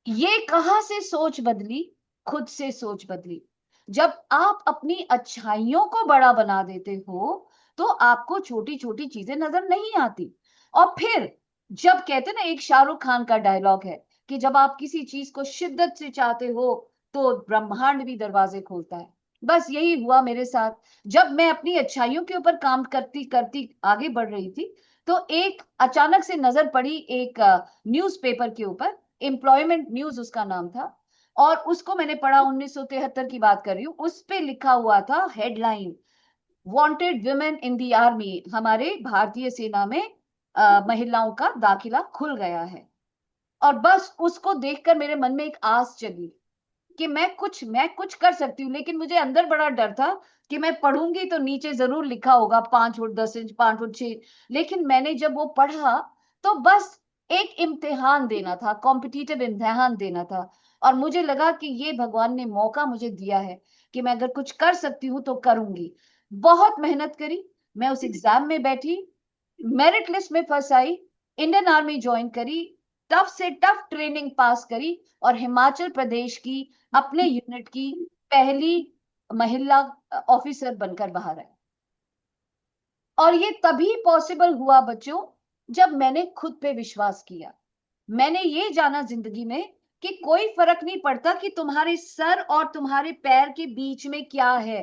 ये कहां से सोच बदली? खुद से सोच बदली। जब आप अपनी अच्छाइयों को बड़ा बना देते हो तो आपको छोटी छोटी चीजें नजर नहीं आती। और फिर जब कहते ना, एक शाहरुख खान का डायलॉग है कि जब आप किसी चीज को शिद्दत से चाहते हो तो ब्रह्मांड भी दरवाजे खोलता है। बस यही हुआ मेरे साथ। जब मैं अपनी अच्छाइयों के ऊपर काम करती करती आगे बढ़ रही थी तो एक अचानक से नजर पड़ी एक न्यूज़पेपर के ऊपर, एम्प्लॉयमेंट न्यूज उसका नाम था, और उसको मैंने पढ़ा, 1973 की बात कर रही हूँ। उस पे लिखा हुआ था headline, wanted women in the army, हमारे भारतीय सेना में महिलाओं का दाखिला खुल गया है। और बस उसको देखकर मेरे मन में एक आस जगी कि मैं कुछ कर सकती हूँ, लेकिन मुझे अंदर बड़ा डर था कि मैं पढ़ूंगी तो नीचे जरूर लिखा होगा 5 फुट 10 इंच, 5 फुट 6। लेकिन मैंने जब वो पढ़ा तो बस एक इम्तिहान देना था, कॉम्पिटिटिव इम्तिहान देना था, और मुझे लगा कि ये भगवान ने मौका मुझे दिया है कि मैं अगर कुछ कर सकती हूँ तो करूंगी। बहुत मेहनत करी, मैं उस एग्जाम में बैठी, मेरिट लिस्ट में फंस आई, इंडियन आर्मी ज्वाइन करी, टफ से टफ ट्रेनिंग पास करी, और हिमाचल प्रदेश की अपने यूनिट की पहली महिला ऑफिसर बनकर बाहर आई। और ये तभी पॉसिबल हुआ बच्चों, जब मैंने खुद पे विश्वास किया। मैंने ये जाना जिंदगी में कि कोई फर्क नहीं पड़ता कि तुम्हारे सर और तुम्हारे पैर के बीच में क्या है,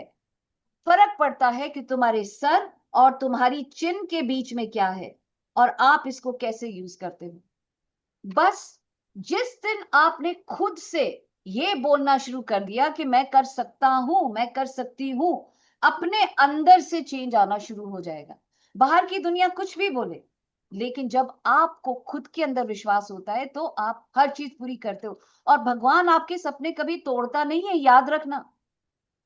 फर्क पड़ता है कि तुम्हारे सर और तुम्हारी चिन के बीच में क्या है और आप इसको कैसे यूज करते हो। बस जिस दिन आपने खुद से ये बोलना शुरू कर दिया कि मैं कर सकता हूं, मैं कर सकती हूं, अपने अंदर से चेंज आना शुरू हो जाएगा। बाहर की दुनिया कुछ भी बोले, लेकिन जब आपको खुद के अंदर विश्वास होता है तो आप हर चीज पूरी करते हो। और भगवान आपके सपने कभी तोड़ता नहीं है, याद रखना।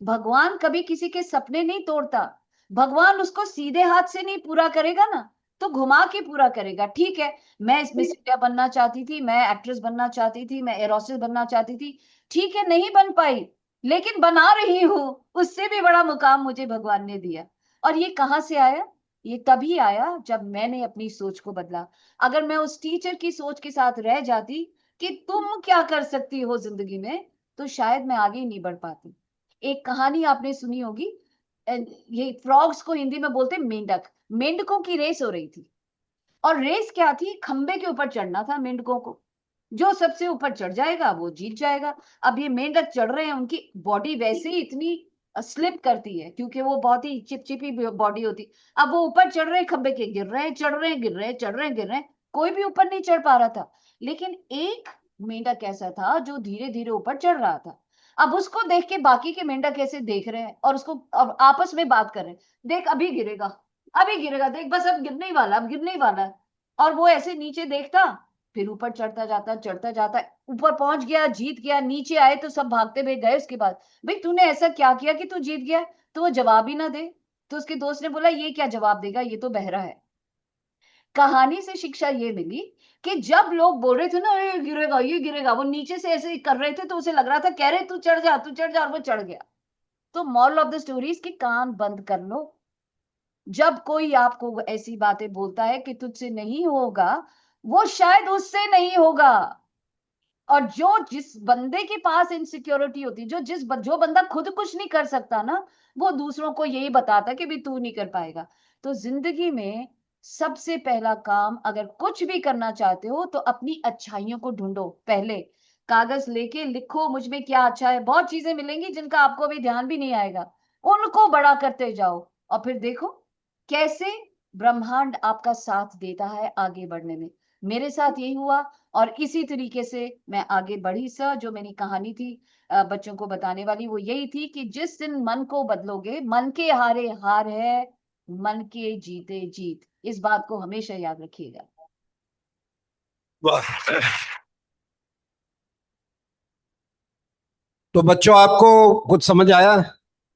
भगवान कभी किसी के सपने नहीं तोड़ता। भगवान उसको सीधे हाथ से नहीं पूरा करेगा ना, तो घुमा के पूरा करेगा। ठीक है, मैं इस मिस इंडिया बनना चाहती थी, मैं एक्ट्रेस बनना चाहती थी, मैं एरोसिस बनना चाहती थी, ठीक है नहीं बन पाई, लेकिन बना रही हूं, उससे भी बड़ा मुकाम मुझे भगवान ने दिया। और ये कहां से आया? ये तभी आया जब मैंने अपनी सोच को बदला। अगर मैं उस टीचर की सोच के साथ रह जाती कि तुम क्या कर सकती हो जिंदगी में, तो शायद मैं आगे नहीं बढ़ पाती। एक कहानी आपने सुनी होगी, ये फ्रॉग्स को हिंदी में बोलते हैं मेंढक। मेंढकों की रेस हो रही थी, और रेस क्या थी, खंबे के ऊपर चढ़ना था मेंढकों को, जो सबसे ऊपर चढ़ जाएगा वो जीत जाएगा। अब ये मेंढक चढ़ रहे हैं, उनकी बॉडी वैसे ही इतनी स्लिप करती है क्योंकि वो बहुत ही चिपचिपी बॉडी होती। अब वो ऊपर चढ़ रहे हैं, खंबे के गिर रहे हैं, चढ़ रहे हैं, गिर रहे हैं, चढ़ रहे हैं, गिर रहे हैं, कोई भी ऊपर नहीं चढ़ पा रहा था। लेकिन एक मेंढक ऐसा था जो धीरे धीरे ऊपर चढ़ रहा था। अब उसको देख के बाकी के मेंढक ऐसे देख रहे हैं और उसको अब आपस में बात कर रहे हैं, देख अभी गिरेगा, अभी गिरेगा, देख बस अब गिरने ही वाला, अब गिरने ही वाला है। और वो ऐसे नीचे देखता, फिर ऊपर चढ़ता जाता, ऊपर पहुंच गया, जीत गया, नीचे आए तो सब भागते हुए गए उसके बाद, भाई तूने ऐसा क्या किया कि तू जीत गया? तो वो जवाब ही ना दे। तो उसके दोस्त ने बोला ये क्या जवाब देगा, ये तो बहरा है। कहानी से शिक्षा ये मिली कि जब लोग बोल रहे थे ना ये गिरेगा ये गिरेगा, वो नीचे से ऐसे कर रहे थे तो उसे लग रहा था कह रहे तू चढ़ जा तू चढ़ जा, और वो चढ़ गया। तो मॉरल ऑफ द स्टोरी कि कान बंद कर लो। जब कोई आपको ऐसी बातें बोलता है कि तुझसे नहीं होगा, वो शायद उससे नहीं होगा। और जो जिस बंदे के पास इनसिक्योरिटी होती, जो बंदा खुद कुछ नहीं कर सकता ना, वो दूसरों को यही बताता कि भी तू नहीं कर पाएगा। तो जिंदगी में सबसे पहला काम, अगर कुछ भी करना चाहते हो तो अपनी अच्छाइयों को ढूंढो। पहले कागज लेके लिखो मुझ में क्या अच्छा है, बहुत चीजें मिलेंगी जिनका आपको अभी ध्यान भी नहीं आएगा, उनको बड़ा करते जाओ। और फिर देखो कैसे ब्रह्मांड आपका साथ देता है आगे बढ़ने में। मेरे साथ यही हुआ, और इसी तरीके से मैं आगे बढ़ी। सर जो मेरी कहानी थी बच्चों को बताने वाली, वो यही थी कि जिस दिन मन को बदलोगे, मन के हारे हार है, मन के जीते जीत, इस बात को हमेशा याद रखिएगा। वाह। तो बच्चों, आपको कुछ समझ आया?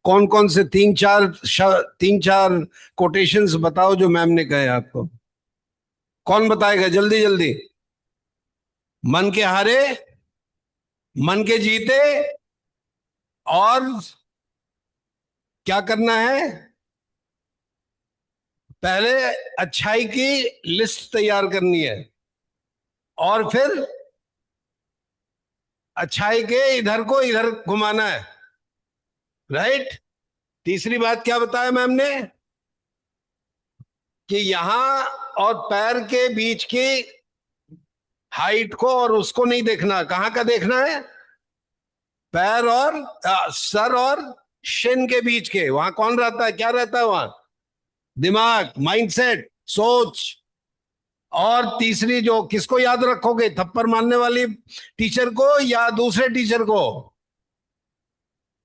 कौन कौन से तीन चार कोटेशंस बताओ जो मैम ने कहे आपको। कौन बताएगा जल्दी जल्दी? मन के हारे, मन के जीते, और क्या करना है? पहले अच्छाई की लिस्ट तैयार करनी है, और फिर अच्छाई के इधर को इधर घुमाना है। राइट। तीसरी बात क्या बताया मैम ने? कि यहां और पैर के बीच की हाइट को और उसको नहीं देखना। कहां का देखना है? पैर और सर और शिन के बीच के। वहां कौन रहता है, क्या रहता है वहां? दिमाग, माइंडसेट, सोच। और तीसरी जो, किसको याद रखोगे? थप्पड़ मारने वाली टीचर को या दूसरे टीचर को?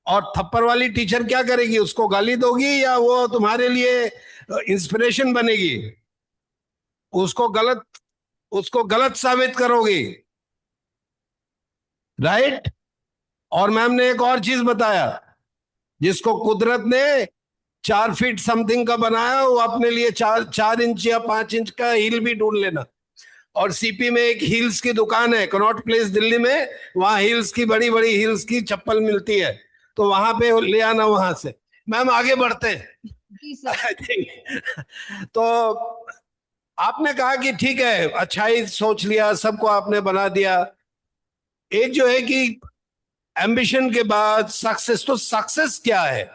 और थप्पड़ वाली टीचर क्या करेगी? उसको गाली दोगी या वो तुम्हारे लिए इंस्पिरेशन बनेगी? उसको गलत साबित करोगी। राइट। और मैम ने एक और चीज बताया, जिसको कुदरत ने 4 फीट समथिंग का बनाया, वो अपने लिए 4 इंच या 5 इंच का हील भी ढूंढ लेना। और सीपी में एक हील्स की दुकान है, कनॉट प्लेस दिल्ली में। वहां हील्स की, बड़ी बड़ी हील्स की चप्पल मिलती है, तो वहां पे ले आना वहां से। मैम आगे बढ़ते हैं। जी सर। आई थिंक तो आपने कहा कि ठीक है, अच्छाई सोच लिया, सबको आपने बना दिया। एक जो है कि एम्बिशन के बाद सक्सेस, तो सक्सेस क्या है?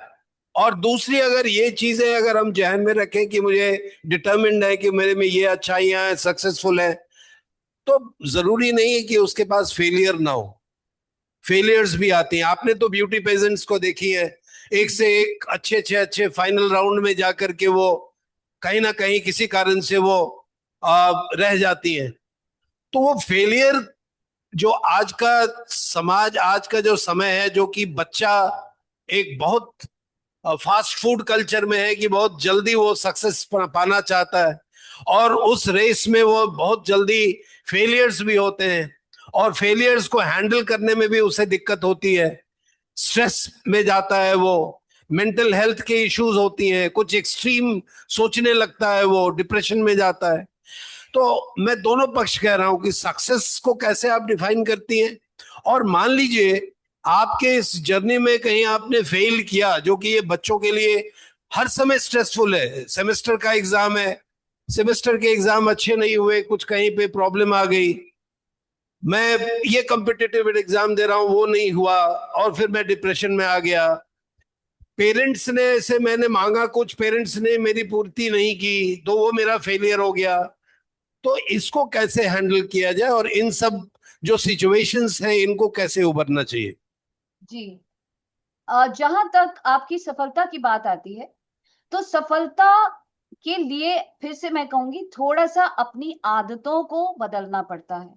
और दूसरी, अगर ये चीजें अगर हम ध्यान में रखें कि मुझे डिटर्मिन्ड है कि मेरे में ये अच्छाइयां हैं, सक्सेसफुल है, तो जरूरी नहीं है कि उसके पास फेलियर ना हो। फेलियर्स भी आती हैं। आपने तो ब्यूटी पेजेंट्स को देखी है, एक से एक अच्छे फाइनल राउंड में जाकर के वो कहीं ना कहीं किसी कारण से वो रह जाती हैं। तो वो फेलियर, जो आज का समाज, आज का जो समय है, जो कि बच्चा एक बहुत फास्ट फूड कल्चर में है कि बहुत जल्दी वो सक्सेस पाना चाहता है, और उस रेस में वो बहुत जल्दी फेलियर्स भी होते हैं, और फेलियर्स को हैंडल करने में भी उसे दिक्कत होती है। स्ट्रेस में जाता है वो, मेंटल हेल्थ के इश्यूज होती हैं, कुछ एक्सट्रीम सोचने लगता है, वो डिप्रेशन में जाता है। तो मैं दोनों पक्ष कह रहा हूं कि सक्सेस को कैसे आप डिफाइन करती हैं। और मान लीजिए आपके इस जर्नी में कहीं आपने फेल किया, जो कि ये बच्चों के लिए हर समय स्ट्रेसफुल है। सेमेस्टर का एग्जाम है, सेमेस्टर के एग्जाम अच्छे नहीं हुए, कुछ कहीं पे प्रॉब्लम आ गई, मैं ये कॉम्पिटिटिव एग्जाम दे रहा हूं, वो नहीं हुआ, और फिर मैं डिप्रेशन में आ गया। पेरेंट्स ने से मैंने मांगा कुछ, पेरेंट्स ने मेरी पूर्ति नहीं की, तो वो मेरा फेलियर हो गया। तो इसको कैसे हैंडल किया जाए, और इन सब जो सिचुएशंस हैं इनको कैसे उबरना चाहिए? जी, जहां तक आपकी सफलता की बात आती है, तो सफलता के लिए फिर से मैं कहूंगी, थोड़ा सा अपनी आदतों को बदलना पड़ता है।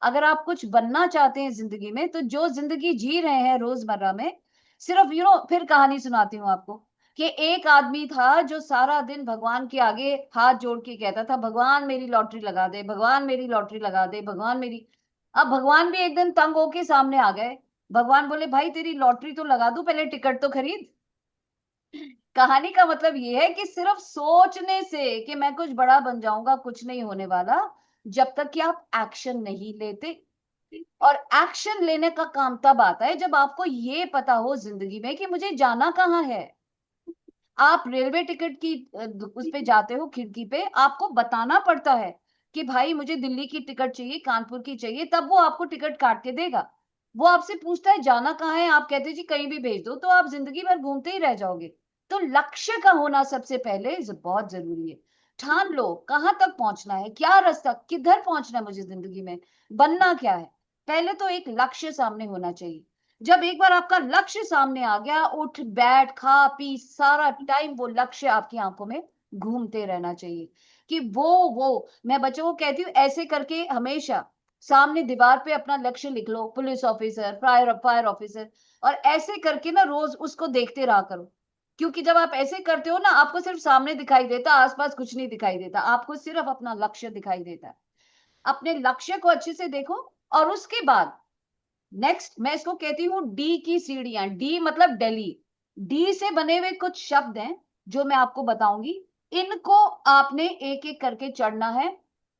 अगर आप कुछ बनना चाहते हैं जिंदगी में, तो जो जिंदगी जी रहे हैं रोजमर्रा में, सिर्फ फिर कहानी सुनाती हूँ आपको, कि एक आदमी था जो सारा दिन भगवान के आगे हाथ जोड़ के कहता था, भगवान मेरी लॉटरी लगा दे, भगवान मेरी लॉटरी लगा दे, भगवान मेरी। अब भगवान भी एक दिन तंग होके सामने आ गए। भगवान बोले, भाई तेरी लॉटरी तो लगा दूं, पहले टिकट तो खरीद। कहानी का मतलब ये है कि सिर्फ सोचने से कि मैं कुछ बड़ा बन जाऊंगा, कुछ नहीं होने वाला, जब तक कि आप एक्शन नहीं लेते। और एक्शन लेने का काम तब आता है जब आपको ये पता हो जिंदगी में कि मुझे जाना कहाँ है। आप रेलवे टिकट की उस पे जाते हो, खिड़की पे आपको बताना पड़ता है कि भाई मुझे दिल्ली की टिकट चाहिए, कानपुर की चाहिए, तब वो आपको टिकट काट के देगा। वो आपसे पूछता है जाना कहाँ है, आप कहते हैं जी कहीं भी भेज दो, तो आप जिंदगी भर घूमते ही रह जाओगे। तो लक्ष्य का होना सबसे पहले बहुत जरूरी है। ठान लो कहाँ तक पहुंचना है, क्या रास्ता, किधर पहुंचना है मुझे जिंदगी में, बनना क्या है। पहले तो एक लक्ष्य सामने होना चाहिए। जब एक बार आपका लक्ष्य सामने आ गया, उठ बैठ खा पी सारा टाइम वो लक्ष्य आपकी आंखों में घूमते रहना चाहिए। कि वो मैं बच्चों को कहती हूँ, ऐसे करके हमेशा सामने दीवार पे अपना लक्ष्य लिख लो, police officer, fire fire officer, और ऐसे करके ना रोज उसको देखते रहा करो। क्योंकि जब आप ऐसे करते हो ना, आपको सिर्फ सामने दिखाई देता, आसपास कुछ नहीं दिखाई देता, आपको सिर्फ अपना लक्ष्य दिखाई देता है। अपने लक्ष्य को अच्छे से देखो। और उसके बाद नेक्स्ट मैं इसको कहती हूँ डी की सीढ़ियां। डी मतलब दिल्ली। डी से बने हुए कुछ शब्द हैं जो मैं आपको बताऊंगी। इनको आपने एक एक करके चढ़ना है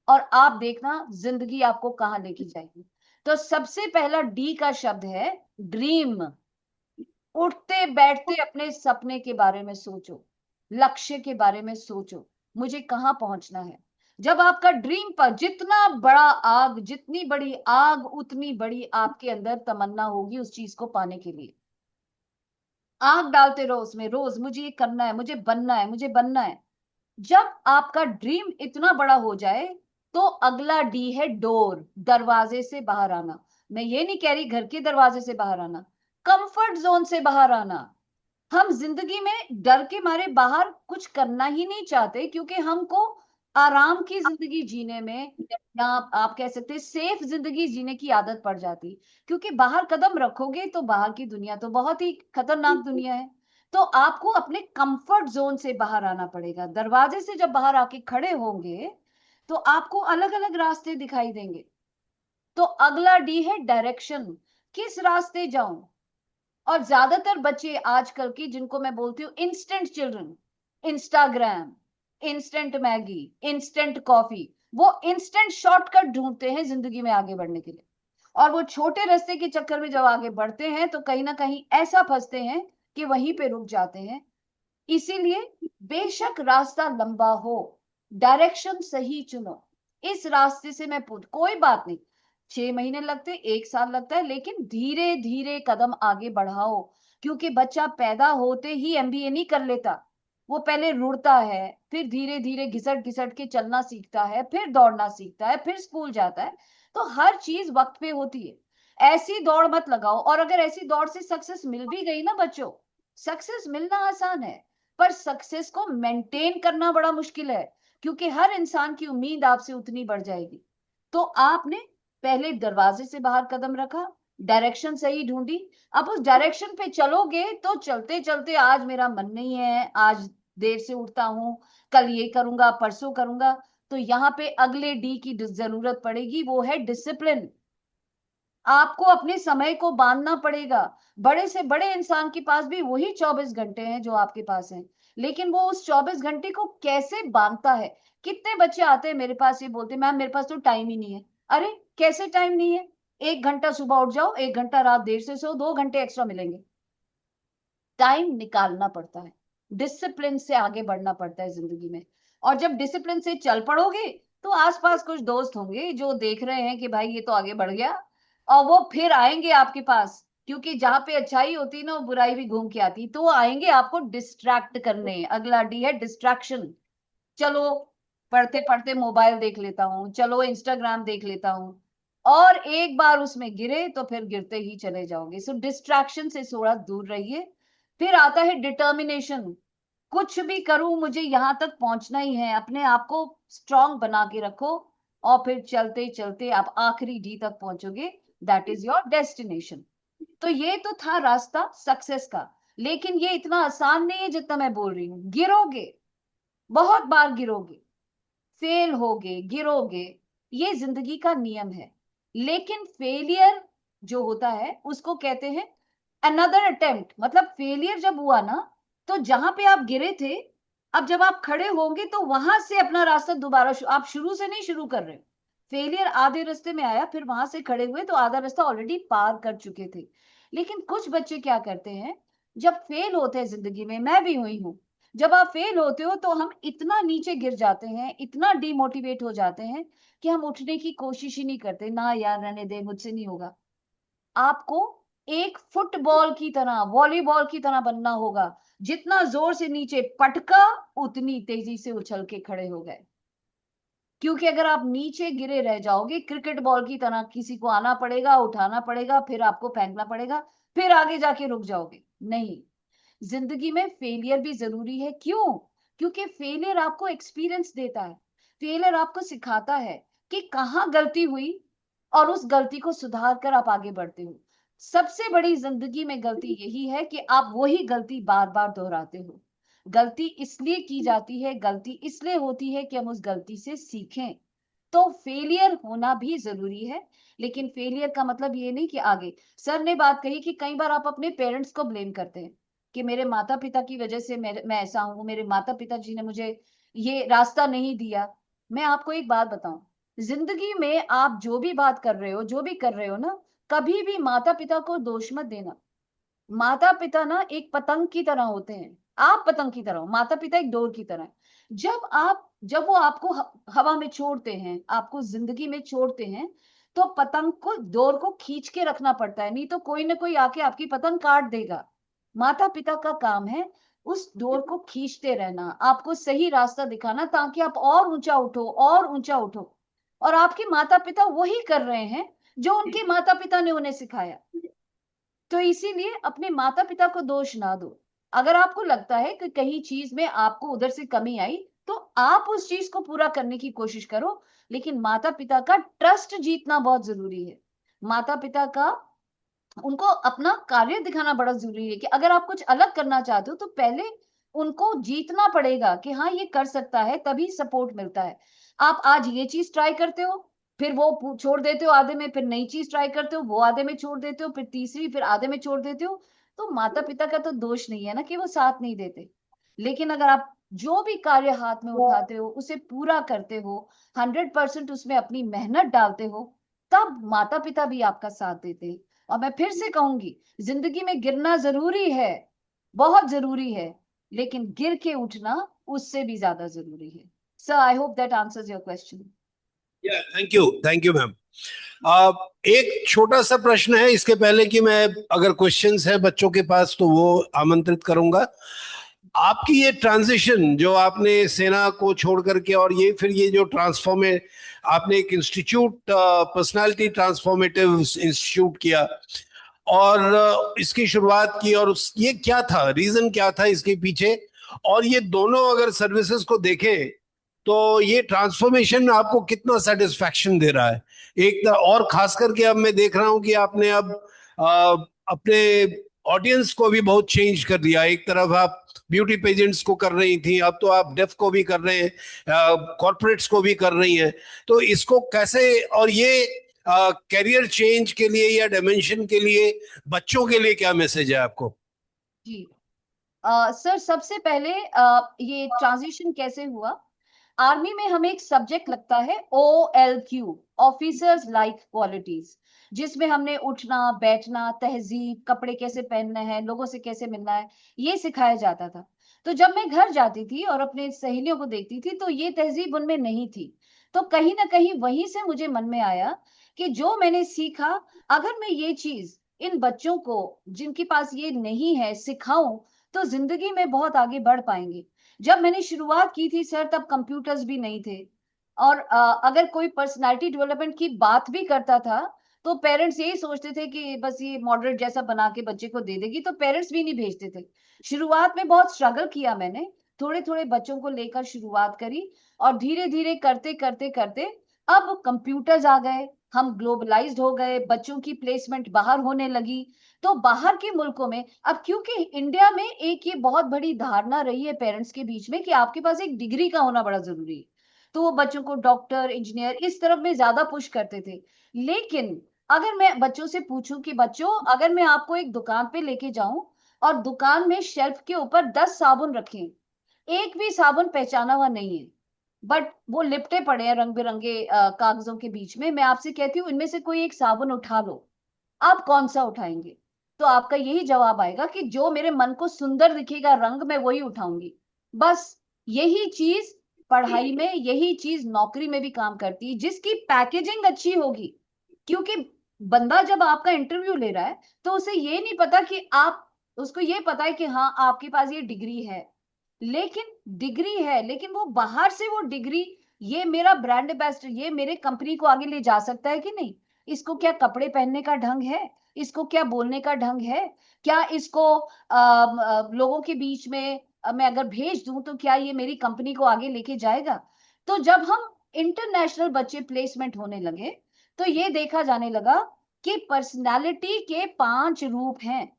और आप देखना जिंदगी आपको कहां लेके जाएगी। तो सबसे पहला डी का शब्द है ड्रीम। उठते बैठते अपने सपने के बारे में सोचो, लक्ष्य के बारे में सोचो, मुझे कहां पहुंचना है। जब आपका ड्रीम पर जितना बड़ा आग, जितनी बड़ी आग उतनी बड़ी आपके अंदर तमन्ना होगी उस चीज को पाने के लिए। आग डालते रहो उसमें रोज, मुझे ये करना है, मुझे बनना है, मुझे बनना है। जब आपका ड्रीम इतना बड़ा हो जाए तो अगला डी है डोर, दरवाजे से बाहर आना। मैं ये नहीं कह रही घर के दरवाजे से बाहर आना, कंफर्ट जोन से बाहर आना। हम जिंदगी में डर के मारे बाहर कुछ करना ही नहीं चाहते, क्योंकि हमको आराम की जिंदगी जीने में, या आप कह सकते हैं सेफ जिंदगी जीने की आदत पड़ जाती। क्योंकि बाहर कदम रखोगे तो बाहर की दुनिया तो बहुत ही खतरनाक दुनिया है। तो आपको अपने कंफर्ट जोन से बाहर आना पड़ेगा। दरवाजे से जब बाहर आके खड़े होंगे तो आपको अलग अलग रास्ते दिखाई देंगे। तो अगला डी है डायरेक्शन, किस रास्ते जाऊं। और ज्यादातर बच्चे आजकल की, जिनको मैं बोलती हूँ instant children, Instagram, instant Maggi, instant coffee, वो इंस्टेंट शॉर्टकट ढूंढते हैं जिंदगी में आगे बढ़ने के लिए। और वो छोटे रास्ते के चक्कर में जब आगे बढ़ते हैं तो कहीं ना कहीं ऐसा फंसते हैं कि वहीं पे रुक जाते हैं। इसीलिए बेशक रास्ता लंबा हो, डायरेक्शन सही चुनो। इस रास्ते से मैं पूछ, कोई बात नहीं, 6 महीने लगते, 1 साल लगता है, लेकिन धीरे धीरे कदम आगे बढ़ाओ। क्योंकि बच्चा पैदा होते ही एमबीए नहीं कर लेता। वो पहले रुड़ता है, फिर धीरे धीरे घिसट घिसट के चलना सीखता है, फिर दौड़ना सीखता है, फिर स्कूल जाता है। तो हर चीज वक्त पे होती है। ऐसी दौड़ मत लगाओ। और अगर ऐसी दौड़ से सक्सेस मिल भी गई ना बच्चों, सक्सेस मिलना आसान है, पर सक्सेस को मेंटेन करना बड़ा मुश्किल है। क्योंकि हर इंसान की उम्मीद आपसे उतनी बढ़ जाएगी। तो आपने पहले दरवाजे से बाहर कदम रखा, डायरेक्शन सही ढूंढी, अब उस डायरेक्शन पे चलोगे तो चलते चलते आज मेरा मन नहीं है, आज देर से उठता हूं, कल ये करूंगा, परसों करूंगा। तो यहाँ पे अगले डी की जरूरत पड़ेगी, वो है डिसिप्लिन। आपको अपने समय को बांधना पड़ेगा। बड़े से बड़े इंसान के पास भी वही 24 घंटे हैं जो आपके पास हैं, लेकिन वो उस 24 घंटे को कैसे बांधता है। कितने बच्चे आते हैं मेरे पास, ये बोलते हैं मैम मेरे पास तो टाइम ही नहीं है। अरे कैसे टाइम नहीं है? 1 घंटा सुबह उठ जाओ, 1 घंटा रात देर से सो, 2 घंटे एक्स्ट्रा मिलेंगे। टाइम निकालना पड़ता है, डिसिप्लिन से आगे बढ़ना पड़ता है जिंदगी में। और जब डिसिप्लिन से चल पड़ोगे तो आसपास कुछ दोस्त होंगे जो देख रहे हैं कि भाई ये तो आगे बढ़ गया, और वो फिर आएंगे आपके पास। क्योंकि जहां पे अच्छाई होती है ना, वो बुराई भी घूम के आती, तो वो आएंगे आपको डिस्ट्रैक्ट करने। अगला डी है डिस्ट्रैक्शन। चलो पढ़ते पढ़ते मोबाइल देख लेता हूँ, चलो इंस्टाग्राम देख लेता हूँ, और एक बार उसमें गिरे तो फिर गिरते ही चले जाओगे। सो डिस्ट्रैक्शन से थोड़ा दूर रहिए। फिर आता है डिटर्मिनेशन। कुछ भी करूं, मुझे यहां तक पहुंचना ही है। अपने आप को स्ट्रांग बना के रखो, और फिर चलते चलते आप आखिरी डी तक पहुंचोगे। That is your destination. तो ये तो था रास्ता सक्सेस का। लेकिन ये इतना आसान नहीं है जितना मैं बोल रही हूँ। गिरोगे, बहुत बार गिरोगे, फेल होगे, गिरोगे, ये जिंदगी का नियम है। लेकिन फेलियर जो होता है उसको कहते हैं अनदर अटेम्प्ट। मतलब फेलियर जब हुआ ना, तो जहां पे आप गिरे थे, अब जब आप खड़े होंगे तो वहां से अपना रास्ता दोबारा आप शुरू से नहीं शुरू कर रहे। फेलियर आधे रास्ते में आया, फिर वहां से खड़े हुए तो आधा रास्ता ऑलरेडी पार कर चुके थे। लेकिन कुछ बच्चे क्या करते हैं, जब फेल होते हैं जिंदगी में, मैं भी हुई हूं, जब आप फेल होते हो तो हम इतना नीचे गिर जाते हैं, इतना डिमोटिवेट हो जाते हैं कि हम उठने की कोशिश ही नहीं करते। ना यार रहने दे, मुझसे नहीं होगा। आपको एक फुटबॉल की तरह, वॉलीबॉल की तरह बनना होगा। जितना जोर से नीचे पटका, उतनी तेजी से उछल के खड़े हो गए। क्योंकि अगर आप नीचे गिरे रह जाओगे, क्रिकेट बॉल की तरह किसी को आना पड़ेगा, उठाना पड़ेगा, फिर आपको फेंकना पड़ेगा, फिर आगे जाके रुक जाओगे। नहीं, जिंदगी में फेलियर भी जरूरी है। क्यों? क्योंकि फेलियर आपको एक्सपीरियंस देता है। फेलियर आपको सिखाता है कि कहाँ गलती हुई, और उस गलती को सुधार कर आप आगे बढ़ते हो। सबसे बड़ी जिंदगी में गलती यही है कि आप वही गलती बार बार दोहराते हो। गलती इसलिए की जाती है, गलती इसलिए होती है कि हम उस गलती से सीखें। तो फेलियर होना भी जरूरी है, लेकिन फेलियर का मतलब ये नहीं कि आगे। सर ने बात कही कि कई बार आप अपने पेरेंट्स को ब्लेम करते हैं कि मेरे माता पिता की वजह से मैं ऐसा हूं, मेरे माता पिता जी ने मुझे ये रास्ता नहीं दिया। मैं आपको एक बात बताऊं, जिंदगी में आप जो भी बात कर रहे हो, जो भी कर रहे हो ना, कभी भी माता पिता को दोष मत देना। माता पिता ना एक पतंग की तरह होते हैं, आप पतंग की तरह हो, माता पिता एक डोर की तरह है। जब वो आपको हवा में छोड़ते हैं, आपको जिंदगी में छोड़ते हैं, तो पतंग को, डोर को खींच के रखना पड़ता है, नहीं तो कोई ना कोई आके आपकी पतंग काट देगा। माता पिता का काम है उस डोर को खींचते रहना, आपको सही रास्ता दिखाना, ताकि आप और ऊंचा उठो, और ऊंचा उठो। और आपके माता पिता वही कर रहे हैं जो उनके माता पिता ने उन्हें सिखाया। तो इसीलिए अपने माता पिता को दोष ना दो। अगर आपको लगता है कि कहीं चीज में आपको उधर से कमी आई, तो आप उस चीज को पूरा करने की कोशिश करो, लेकिन माता पिता का ट्रस्ट जीतना बहुत जरूरी है। माता पिता का, उनको अपना कार्य दिखाना बड़ा जरूरी है कि अगर आप कुछ अलग करना चाहते हो तो पहले उनको जीतना पड़ेगा कि हाँ ये कर सकता है, तभी सपोर्ट मिलता है। आप आज ये चीज ट्राई करते हो, फिर वो छोड़ देते हो आधे में, फिर नई चीज ट्राई करते हो, वो आधे में छोड़ देते हो, फिर तीसरी, फिर आधे में छोड़ देते हो। तो माता पिता का तो दोष नहीं है ना कि वो साथ नहीं देते। लेकिन अगर आप जो भी कार्य हाथ में उठाते हो उसे पूरा करते हो, 100% उसमें अपनी मेहनत डालते हो, तब माता पिता भी आपका साथ देते हैं। और मैं फिर से कहूंगी, जिंदगी में गिरना जरूरी है, बहुत जरूरी है, लेकिन गिर के उठना उससे भी ज्यादा जरूरी है। Sir, I hope that answers your question. Thank you ma'am. एक छोटा सा प्रश्न है इसके पहले कि मैं, अगर क्वेश्चंस है बच्चों के पास तो वो आमंत्रित करूंगा। आपकी ये ट्रांजिशन जो आपने सेना को छोड़ करके, और ये फिर ये जो ट्रांसफॉर्मे, आपने एक इंस्टीट्यूट, पर्सनालिटी ट्रांसफॉर्मेटिव इंस्टीट्यूट किया, और इसकी शुरुआत की, और ये क्या था, रीजन क्या था इसके पीछे? और ये दोनों अगर सर्विसेज को देखें तो ये ट्रांसफॉर्मेशन आपको कितना सेटिस्फैक्शन दे रहा है? एक तरह, और खास करके अब मैं देख रहा हूं कि आपने अब अपने ऑडियंस को भी बहुत चेंज कर दिया। एक तरफ आप ब्यूटी पेजेंट्स को कर रही थी, अब तो आप डेफ को भी कर रहे हैं, कॉर्पोरेट्स को भी कर रही हैं। तो इसको कैसे, और ये करियर चेंज के लिए या डायमेंशन के लिए बच्चों के लिए क्या मैसेज है आपको? जी, सर, सबसे पहले ये ट्रांजिशन कैसे हुआ। आर्मी में हमें एक सब्जेक्ट लगता है OLQ, ऑफिसर्स लाइक क्वालिटीज, जिसमें हमने उठना बैठना, तहजीब, कपड़े कैसे पहनने हैं, लोगों से कैसे मिलना है, ये सिखाया जाता था। तो जब मैं घर जाती थी और अपने सहेलियों को देखती थी तो ये तहजीब उनमें नहीं थी। तो कहीं ना कहीं वहीं से मुझे मन में आया कि जो मैंने सीखा, अगर मैं ये चीज इन बच्चों को जिनके पास ये नहीं है सिखाऊं, तो जिंदगी में बहुत आगे बढ़ पाएंगे। जब मैंने शुरुआत की थी सर, तब कंप्यूटर्स भी नहीं थे। और अगर कोई पर्सनालिटी डेवलपमेंट की बात भी करता था, तो पेरेंट्स यही सोचते थे कि बस ये मॉडरेट जैसा बना के बच्चे को दे देगी, तो पेरेंट्स भी नहीं भेजते थे। शुरुआत में बहुत स्ट्रगल किया मैंने, थोड़े थोड़े बच्चों को लेकर शुरुआत करी, और धीरे धीरे करते करते करते अब कंप्यूटर्स आ गए, हम ग्लोबलाइज्ड हो गए, बच्चों की प्लेसमेंट बाहर होने लगी। तो बाहर के मुल्कों में, अब क्योंकि इंडिया में एक ये बहुत बड़ी धारणा रही है पेरेंट्स के बीच में कि आपके पास एक डिग्री का होना बड़ा जरूरी है, तो वो बच्चों को डॉक्टर, इंजीनियर इस तरफ में ज्यादा पुश करते थे। लेकिन अगर मैं बच्चों से पूछूं कि बच्चों, अगर मैं आपको एक दुकान पे लेके जाऊं और दुकान में शेल्फ के ऊपर 10 साबुन रखें, एक भी साबुन पहचाना हुआ नहीं है, बट वो लिपटे पड़े हैं रंग बिरंगे कागजों के बीच में, मैं आपसे कहती हूँ इनमें से कोई एक साबुन उठा लो, आप कौन सा उठाएंगे? तो आपका यही जवाब आएगा कि जो मेरे मन को सुंदर दिखेगा रंग, मैं वही उठाऊंगी। बस यही चीज पढ़ाई में, यही चीज नौकरी में भी काम करती है, जिसकी पैकेजिंग अच्छी होगी। क्योंकि बंदा जब आपका इंटरव्यू ले रहा है तो उसे ये नहीं पता कि आप, उसको ये पता है कि हाँ आपके पास ये डिग्री है, लेकिन डिग्री है, लेकिन वो बाहर से वो डिग्री, ये मेरा ब्रांड एम्बेसडर, ये मेरे कंपनी को आगे ले जा सकता है कि नहीं? इसको क्या कपड़े पहनने का ढंग है? इसको क्या बोलने का ढंग है? क्या इसको लोगों के बीच में मैं अगर भेज दूं तो क्या ये मेरी कंपनी को आगे लेके जाएगा? तो जब हम इंटरनेशनल बच्चे प्लेसमेंट होने लगे, तो ये देखा जाने लगा कि पर्सनालिटी के 5 रूप हैं।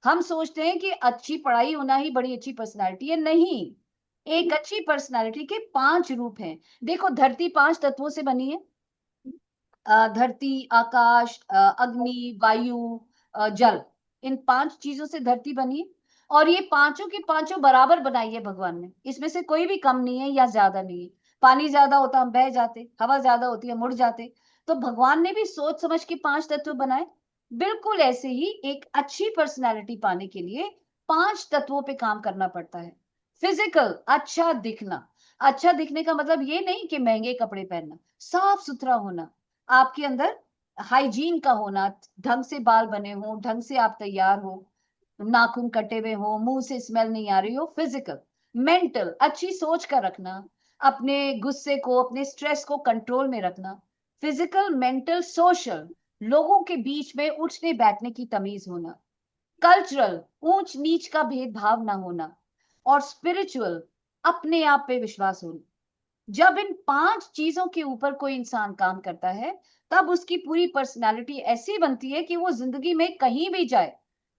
हम सोचते हैं कि अच्छी पढ़ाई होना ही बड़ी अच्छी पर्सनालिटी है, नहीं। एक अच्छी पर्सनालिटी के 5 रूप हैं। देखो, धरती 5 तत्वों से बनी है। धरती, आकाश, अग्नि, वायु, जल, इन 5 चीजों से धरती बनी है। और ये पांचों के पांचों बराबर बनाई है भगवान ने, इसमें से कोई भी कम नहीं है या ज्यादा नहीं है। पानी ज्यादा होता हम बह जाते, हवा ज्यादा होती है मुड़ जाते। तो भगवान ने भी सोच समझ के 5 तत्व बनाए। बिल्कुल ऐसे ही एक अच्छी पर्सनैलिटी पाने के लिए 5 तत्वों पे काम करना पड़ता है। फिजिकल, अच्छा दिखना। अच्छा दिखने का मतलब ये नहीं कि महंगे कपड़े पहनना, साफ सुथरा होना, आपके अंदर हाइजीन का होना, ढंग से बाल बने हो, ढंग से आप तैयार हो, नाखून कटे हुए हो, मुंह से स्मेल नहीं आ रही हो। फिजिकल। मेंटल, अच्छी सोच का रखना, अपने गुस्से को, अपने स्ट्रेस को कंट्रोल में रखना। फिजिकल, मेंटल, सोशल, लोगों के बीच में उठने बैठने की तमीज होना। कल्चरल, ऊंच नीच का भेदभाव ना होना। और स्पिरिचुअल, अपने आप पे विश्वास होना। जब इन 5 चीजों के ऊपर कोई इंसान काम करता है, तब उसकी पूरी पर्सनालिटी ऐसी बनती है कि वो जिंदगी में कहीं भी जाए,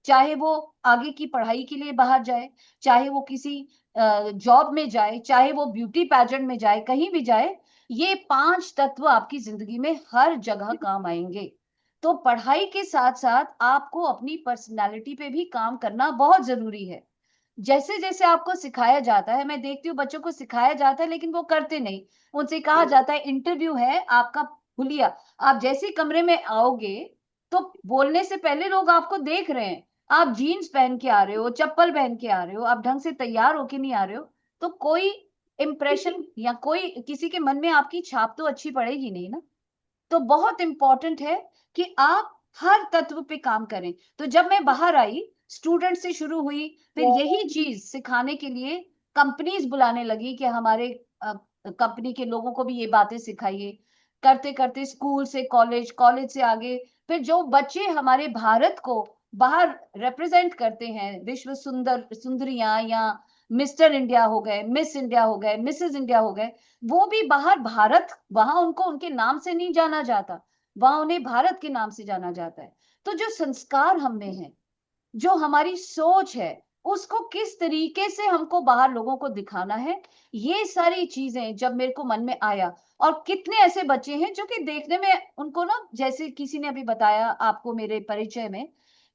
चाहे वो आगे की पढ़ाई के लिए बाहर जाए, चाहे वो किसी जॉब में जाए, चाहे वो ब्यूटी पैजेंट में जाए, कहीं भी जाए, ये 5 तत्व आपकी जिंदगी में हर जगह काम आएंगे। तो पढ़ाई के साथ साथ आपको अपनी पर्सनालिटी पे भी काम करना बहुत जरूरी है। जैसे जैसे आपको सिखाया जाता है, मैं देखती हूँ बच्चों को सिखाया जाता है लेकिन वो करते नहीं। उनसे कहा जाता है इंटरव्यू है आपका, हुलिया, आप जैसे कमरे में आओगे तो बोलने से पहले लोग आपको देख रहे हैं। आप जीन्स पहन के आ रहे हो, चप्पल पहन के आ रहे हो, आप ढंग से तैयार होके नहीं आ रहे हो, तो कोई इंप्रेशन या कोई किसी के मन में आपकी छाप तो अच्छी पड़ेगी नहीं ना। तो बहुत इंपॉर्टेंट है कि आप हर तत्व पे काम करें। तो जब मैं बाहर आई, स्टूडेंट से शुरू हुई, फिर यही चीज सिखाने के लिए कंपनीज बुलाने लगी कि हमारे कंपनी के लोगों को भी ये बातें सिखाइए। करते करते स्कूल से कॉलेज, कॉलेज से आगे, फिर जो बच्चे हमारे भारत को बाहर रिप्रेजेंट करते हैं, विश्व सुंदर सुंदरियां या मिस्टर इंडिया हो गए, मिस इंडिया हो गए, मिसेस इंडिया हो गए, वो भी बाहर भारत, वहां उनको उनके नाम से नहीं जाना जाता, वहां उन्हें भारत के नाम से जाना जाता है। तो जो संस्कार हम में है, जो हमारी सोच है, उसको किस तरीके से हमको बाहर लोगों को दिखाना है, ये सारी चीजें जब मेरे को मन में आया। और कितने ऐसे बच्चे हैं जो कि देखने में उनको ना, जैसे किसी ने अभी बताया आपको मेरे परिचय में,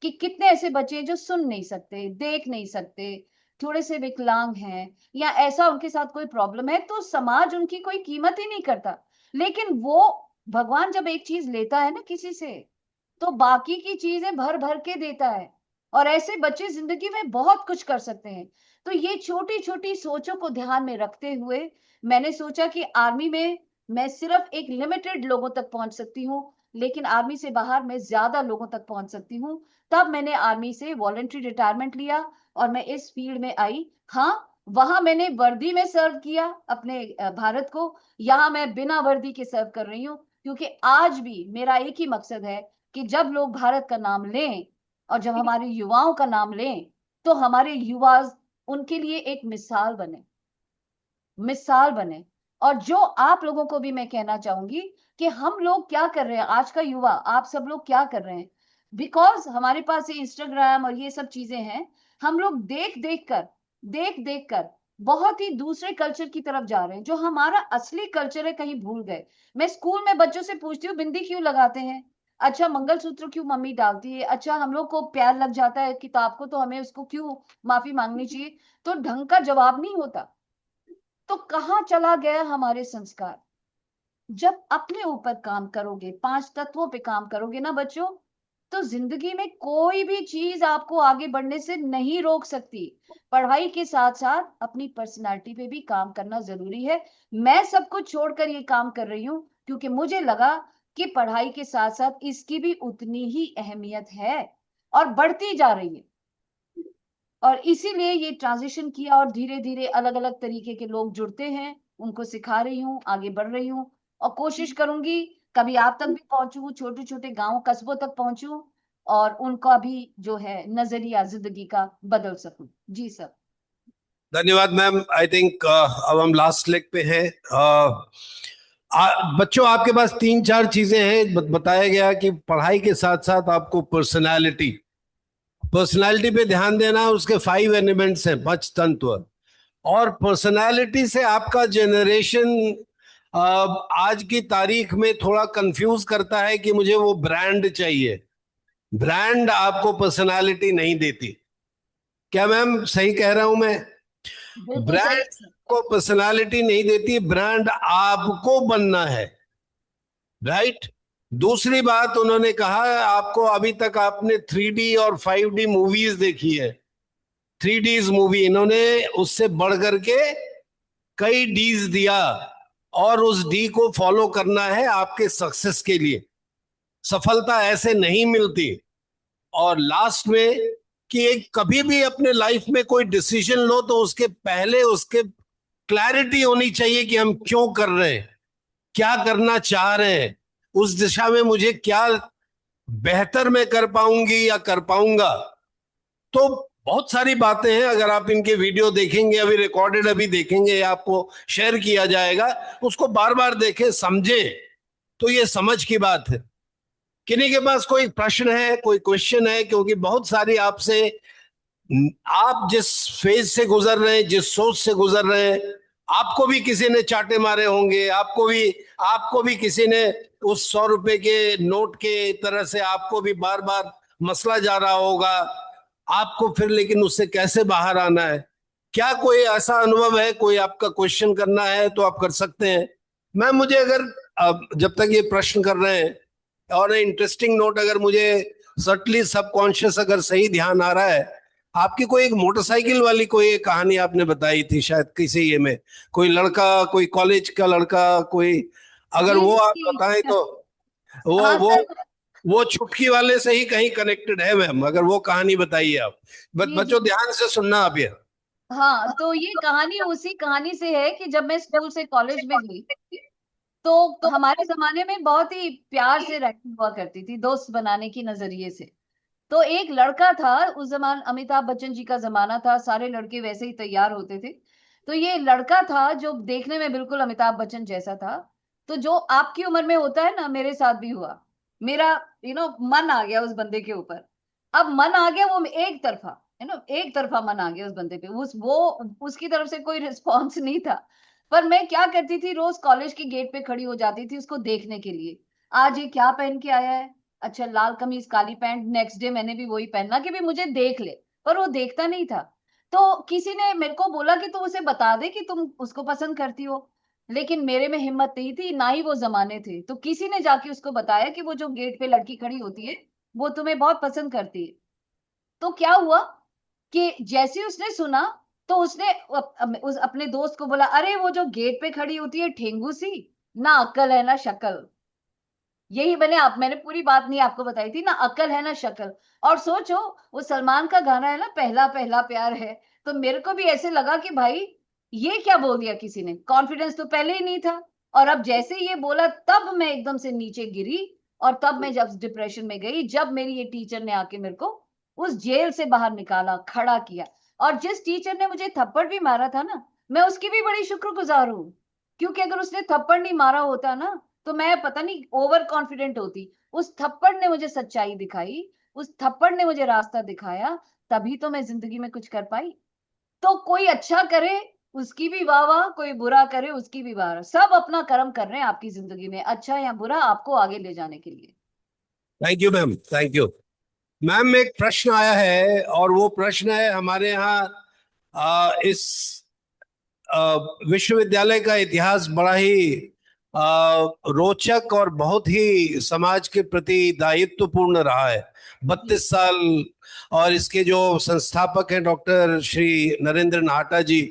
कि कितने ऐसे बच्चे हैं जो सुन नहीं सकते, देख नहीं सकते, थोड़े से विकलांग हैं, या ऐसा उनके साथ कोई प्रॉब्लम है, तो समाज उनकी कोई कीमत ही नहीं करता। लेकिन वो, भगवान जब एक चीज लेता है ना किसी से, तो बाकी की चीजें भर भर के देता है। और ऐसे बच्चे जिंदगी में बहुत कुछ कर सकते हैं। तो ये छोटी छोटी सोचों को ध्यान में रखते हुए मैंने सोचा कि आर्मी में मैं सिर्फ एक लिमिटेड लोगों तक पहुंच सकती हूँ, लेकिन आर्मी से बाहर मैं ज्यादा लोगों तक पहुंच सकती हूँ। तब मैंने आर्मी से वॉलंटरी रिटायरमेंट लिया और मैं इस फील्ड में आई। हाँ, वहां मैंने वर्दी में सर्व किया अपने भारत को। यहाँ मैं बिना वर्दी के सर्व कर रही हूँ, क्योंकि आज भी मेरा एक ही मकसद है कि जब लोग भारत का नाम लें और जब हमारे युवाओं का नाम लें, तो हमारे युवा उनके लिए एक मिसाल बने, मिसाल बने। और जो आप लोगों को भी मैं कहना चाहूंगी कि हम लोग क्या कर रहे हैं, आज का युवा, आप सब लोग क्या कर रहे हैं, बिकॉज हमारे पास ये इंस्टाग्राम और ये सब चीजें हैं, हम लोग देख देख कर बहुत ही दूसरे कल्चर की तरफ जा रहे हैं। जो हमारा असली कल्चर है कहीं भूल गए। मैं स्कूल में बच्चों से पूछती हूँ बिंदी क्यों लगाते हैं, अच्छा मंगलसूत्र क्यों मम्मी डालती है, अच्छा हम लोग को प्यार लग जाता है किताब को तो हमें उसको क्यों माफी मांगनी चाहिए। तो ढंग का जवाब नहीं होता। तो कहाँ चला गया हमारे संस्कार। जब अपने ऊपर काम करोगे, 5 तत्वों पे काम करोगे ना बच्चों, तो जिंदगी में कोई भी चीज आपको आगे बढ़ने से नहीं रोक सकती। पढ़ाई के साथ साथ अपनी पर्सनालिटी पे भी काम करना जरूरी है। मैं सब कुछ छोड़कर ये काम कर रही हूँ क्योंकि मुझे लगा कि पढ़ाई के साथ साथ इसकी भी उतनी ही अहमियत है और बढ़ती जा रही है। और इसीलिए ये ट्रांजिशन किया और धीरे धीरे अलग अलग तरीके के लोग जुड़ते हैं, उनको सिखा रही हूँ, आगे बढ़ रही हूँ। और कोशिश करूंगी कभी आप तक भी पहुंचूं, छोटे छोटे गांव कस्बों तक पहुंचूं और उनका भी जो है नजरिया जिंदगी का बदल सकूं। जी सर। धन्यवाद मैम। आई थिंक अब हम लास्ट लेग पे हैं। बच्चों आपके पास 3-4 चीजें हैं। बताया गया कि पढ़ाई के साथ साथ आपको पर्सनालिटी पे ध्यान देना। उसके 5 एलिमेंट्स हैं, 5 तत्व। और पर्सनालिटी से आपका जनरेशन आज की तारीख में थोड़ा कंफ्यूज करता है कि मुझे वो ब्रांड चाहिए। ब्रांड आपको पर्सनालिटी नहीं देती। क्या मैम सही कह रहा हूं मैं? बिल्कुल सही ब्रांड है। को पर्सनालिटी नहीं देती, ब्रांड आपको बनना है। राइट। दूसरी बात उन्होंने कहा, आपको अभी तक आपने 3D और 5D मूवीज देखी है। 3Ds मूवी, इन्होंने उससे बढ़ करके कई डीज दिया, और उस डी को फॉलो करना है आपके सक्सेस के लिए। सफलता ऐसे नहीं मिलती। और लास्ट में कि एक कभी भी अपने लाइफ में कोई डिसीजन लो तो उसके पहले उसके क्लैरिटी होनी चाहिए कि हम क्यों कर रहे हैं, क्या करना चाह रहे हैं, उस दिशा में मुझे क्या बेहतर मैं कर पाऊंगी या कर पाऊंगा। तो बहुत सारी बातें हैं। अगर आप इनके वीडियो देखेंगे, अभी रिकॉर्डेड अभी देखेंगे या आपको शेयर किया जाएगा, उसको बार बार देखें, समझें, तो ये समझ की बात है। किन्हीं के पास कोई प्रश्न है, कोई क्वेश्चन है? क्योंकि बहुत सारी आपसे, आप जिस फेज से गुजर रहे हैं, जिस सोच से गुजर रहे हैं, आपको भी किसी ने चाटे मारे होंगे, आपको भी किसी ने उस 100 रुपए के नोट के तरह से आपको भी बार बार मसला जा रहा होगा आपको। फिर लेकिन उससे कैसे बाहर आना है? क्या कोई ऐसा अनुभव है? कोई आपका क्वेश्चन करना है तो आप कर सकते हैं। मैम मुझे अगर जब तक ये प्रश्न कर रहे हैं, और इंटरेस्टिंग नोट, अगर मुझे सटली सबकॉन्शियस अगर सही ध्यान आ रहा है, आपकी कोई एक मोटरसाइकिल वाली कोई एक कहानी आपने बताई थी शायद किसी ये में, कोई लड़का, कोई कॉलेज का लड़का, कोई, अगर जी वो आप जी। बताएं तो। वो हाँ वो सर। वो चुटकी वाले से ही कहीं कनेक्टेड है मैम, अगर वो कहानी बताइए आप। जी जी। बच्चों ध्यान से सुनना आप ये। हाँ, तो ये कहानी उसी कहानी से है कि जब मैं स्कूल से कॉलेज में गई, तो हमारे जमाने में बहुत ही प्यार से रैगिंग हुआ करती थी, दोस्त बनाने की नजरिए से। तो एक लड़का था, उस जमाने अमिताभ बच्चन जी का जमाना था, सारे लड़के वैसे ही तैयार होते थे। तो ये लड़का था जो देखने में बिल्कुल अमिताभ बच्चन जैसा था। तो जो आपकी उम्र में होता है ना, मेरे साथ भी हुआ। मेरा मन आ गया उस बंदे के ऊपर। अब मन आ गया, वो एक तरफा, एक तरफा मन आ गया उस बंदे पे। उसकी तरफ से कोई रिस्पॉन्स नहीं था। पर मैं क्या करती थी, रोज कॉलेज के गेट पे खड़ी हो जाती थी उसको देखने के लिए। आज ये क्या पहन के आया है, अच्छा लाल कमीज काली पैंट, नेक्स्ट डे मैंने भी वही पहनना कि भी मुझे देख ले। पर वो देखता नहीं था। तो किसी ने मेरे को बोला कि तुम उसे बता दे कि तुम उसको पसंद करती हो। लेकिन मेरे में हिम्मत नहीं थी, ना ही वो जमाने थे। तो किसी ने जाके उसको बताया कि वो जो गेट पे लड़की खड़ी होती है, वो तुम्हें बहुत पसंद करती है। तो क्या हुआ कि जैसे ही उसने सुना, तो उसने उस अपने दोस्त को बोला, अरे वो जो गेट पे खड़ी होती है ठेंगू सी, ना अक्ल है ना शक्ल। यही मैंने पूरी बात नहीं आपको बताई थी, ना अक्ल है ना शक्ल। और सोचो, वो सलमान का गाना है ना, पहला पहला प्यार है। तो मेरे को भी ऐसे लगा कि भाई ये क्या बोल दिया किसी ने, कॉन्फिडेंस तो पहले ही नहीं था। और अब जैसे ये बोला, तब मैं एकदम से नीचे गिरी। और तब मैं जब डिप्रेशन में गई, जब मेरी ये टीचर ने आके मेरे को उस जेल से बाहर निकाला, खड़ा किया। और जिस टीचर ने मुझे थप्पड़ भी मारा था ना, मैं उसकी भी बड़ी शुक्रगुजार हूँ। क्योंकि अगर उसने थप्पड़ नहीं मारा होता ना, तो मैं पता नहीं ओवर कॉन्फिडेंट होती। उस थप्पड़ ने मुझे सच्चाई दिखाई, उस थप्पड़ ने मुझे रास्ता दिखाया। तभी तो मैं जिंदगी में कुछ कर पाई। तो कोई अच्छा करे उसकी भी वाह वाह, कोई बुरा करे उसकी भी वाह। सब अपना कर्म कर रहे हैं आपकी जिंदगी में, अच्छा या बुरा, आपको आगे ले जाने के लिए। Thank you ma'am, thank you. Ma'am एक प्रश्न आया है, और वो प्रश्न है हमारे यहाँ इस विश्वविद्यालय का इतिहास बड़ा ही रोचक और बहुत ही समाज के प्रति दायित्वपूर्ण रहा है। जी 32 साल। और इसके जो संस्थापक हैं डॉक्टर श्री नरेंद्र नाहटा जी,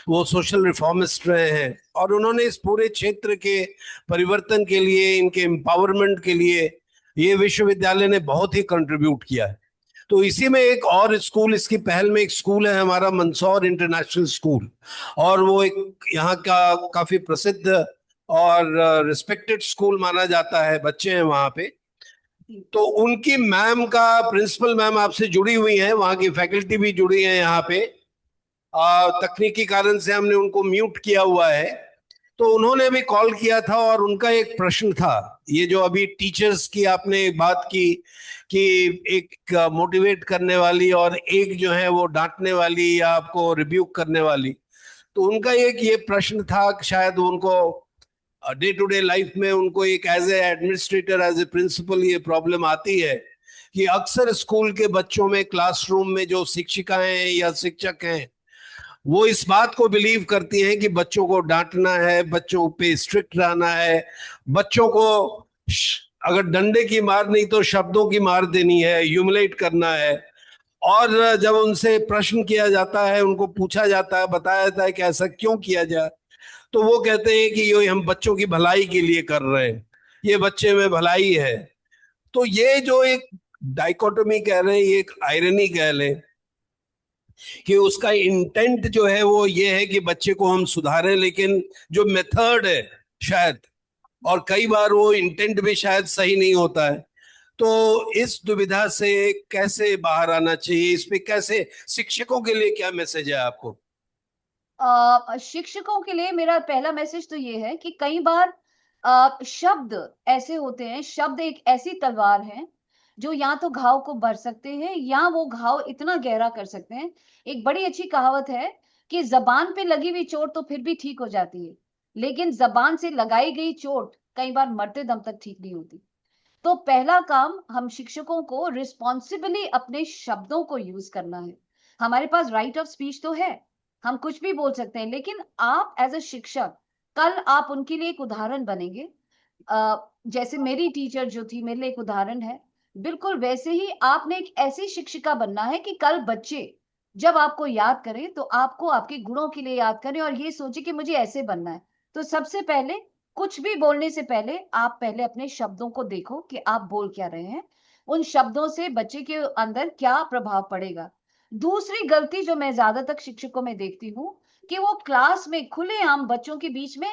वो सोशल रिफॉर्मिस्ट रहे हैं, और उन्होंने इस पूरे क्षेत्र के परिवर्तन के लिए, इनके एम्पावरमेंट के लिए, ये विश्वविद्यालय ने बहुत ही कंट्रीब्यूट किया है। तो इसी में एक और स्कूल, इसकी पहल में एक स्कूल है हमारा, मंदसौर इंटरनेशनल स्कूल। और वो एक यहाँ का काफी प्रसिद्ध और रिस्पेक्टेड स्कूल माना जाता है, बच्चे हैं वहाँ पे। तो उनकी मैम का, प्रिंसिपल मैम आपसे जुड़ी हुई है, वहाँ की फैकल्टी भी जुड़ी है यहाँ पे। तकनीकी कारण से हमने उनको म्यूट किया हुआ है। तो उन्होंने भी कॉल किया था और उनका एक प्रश्न था, ये जो अभी टीचर्स की आपने बात की कि एक मोटिवेट करने वाली और एक जो है वो डांटने वाली या आपको रिब्यूक करने वाली, तो उनका एक ये प्रश्न था कि शायद उनको डे टू डे लाइफ में उनको एक as a administrator, as a principal ये प्रॉब्लम आती है कि अक्सर स्कूल के बच्चों में, क्लासरूम में जो शिक्षिकाएं या शिक्षक हैं, वो इस बात को बिलीव करती हैं कि बच्चों को डांटना है, बच्चों पे स्ट्रिक्ट रहना है, बच्चों को अगर डंडे की मार नहीं तो शब्दों की मार देनी है, ह्यूमिलेट करना है। और जब उनसे प्रश्न किया जाता है, उनको पूछा जाता है, बताया जाता है कि ऐसा क्यों किया जाए, तो वो कहते हैं कि ये हम बच्चों की भलाई के लिए कर रहे हैं, ये बच्चे में भलाई है। तो ये जो एक डाइकोटोमी कह रहे हैं, ये एक आयरनी कह लें कि उसका इंटेंट जो है वो ये है कि बच्चे को हम सुधारें, लेकिन जो मेथड है शायद, और कई बार वो इंटेंट भी शायद सही नहीं होता है। तो इस दुविधा से कैसे बाहर आना चाहिए, इस पे कैसे, शिक्षकों के लिए क्या मैसेज है आपको? शिक्षकों के लिए मेरा पहला मैसेज तो ये है कि कई बार शब्द ऐसे होते हैं, शब्द एक ऐसी तलवार है जो या तो घाव को भर सकते हैं या वो घाव इतना गहरा कर सकते हैं। एक बड़ी अच्छी कहावत है कि जबान पे लगी हुई चोट तो फिर भी ठीक हो जाती है, लेकिन जबान से लगाई गई चोट कई बार मरते दम तक ठीक नहीं होती। तो पहला काम हम शिक्षकों को रिस्पॉन्सिबली अपने शब्दों को यूज करना है। हमारे पास राइट ऑफ स्पीच तो है, हम कुछ भी बोल सकते हैं, लेकिन आप एज अ शिक्षक कल आप उनके लिए एक उदाहरण बनेंगे। जैसे मेरी टीचर जो थी मेरे लिए एक उदाहरण है, बिल्कुल वैसे ही आपने एक ऐसी शिक्षिका बनना है कि कल बच्चे जब आपको याद करें तो आपको आपके गुणों के लिए याद करें और ये सोचे कि मुझे ऐसे बनना है। तो सबसे पहले कुछ भी बोलने से पहले आप पहले अपने शब्दों को देखो कि आप बोल क्या रहे हैं, उन शब्दों से बच्चे के अंदर क्या प्रभाव पड़ेगा। दूसरी गलती जो मैं ज्यादातर शिक्षकों में देखती हूँ कि वो क्लास में खुलेआम बच्चों के बीच में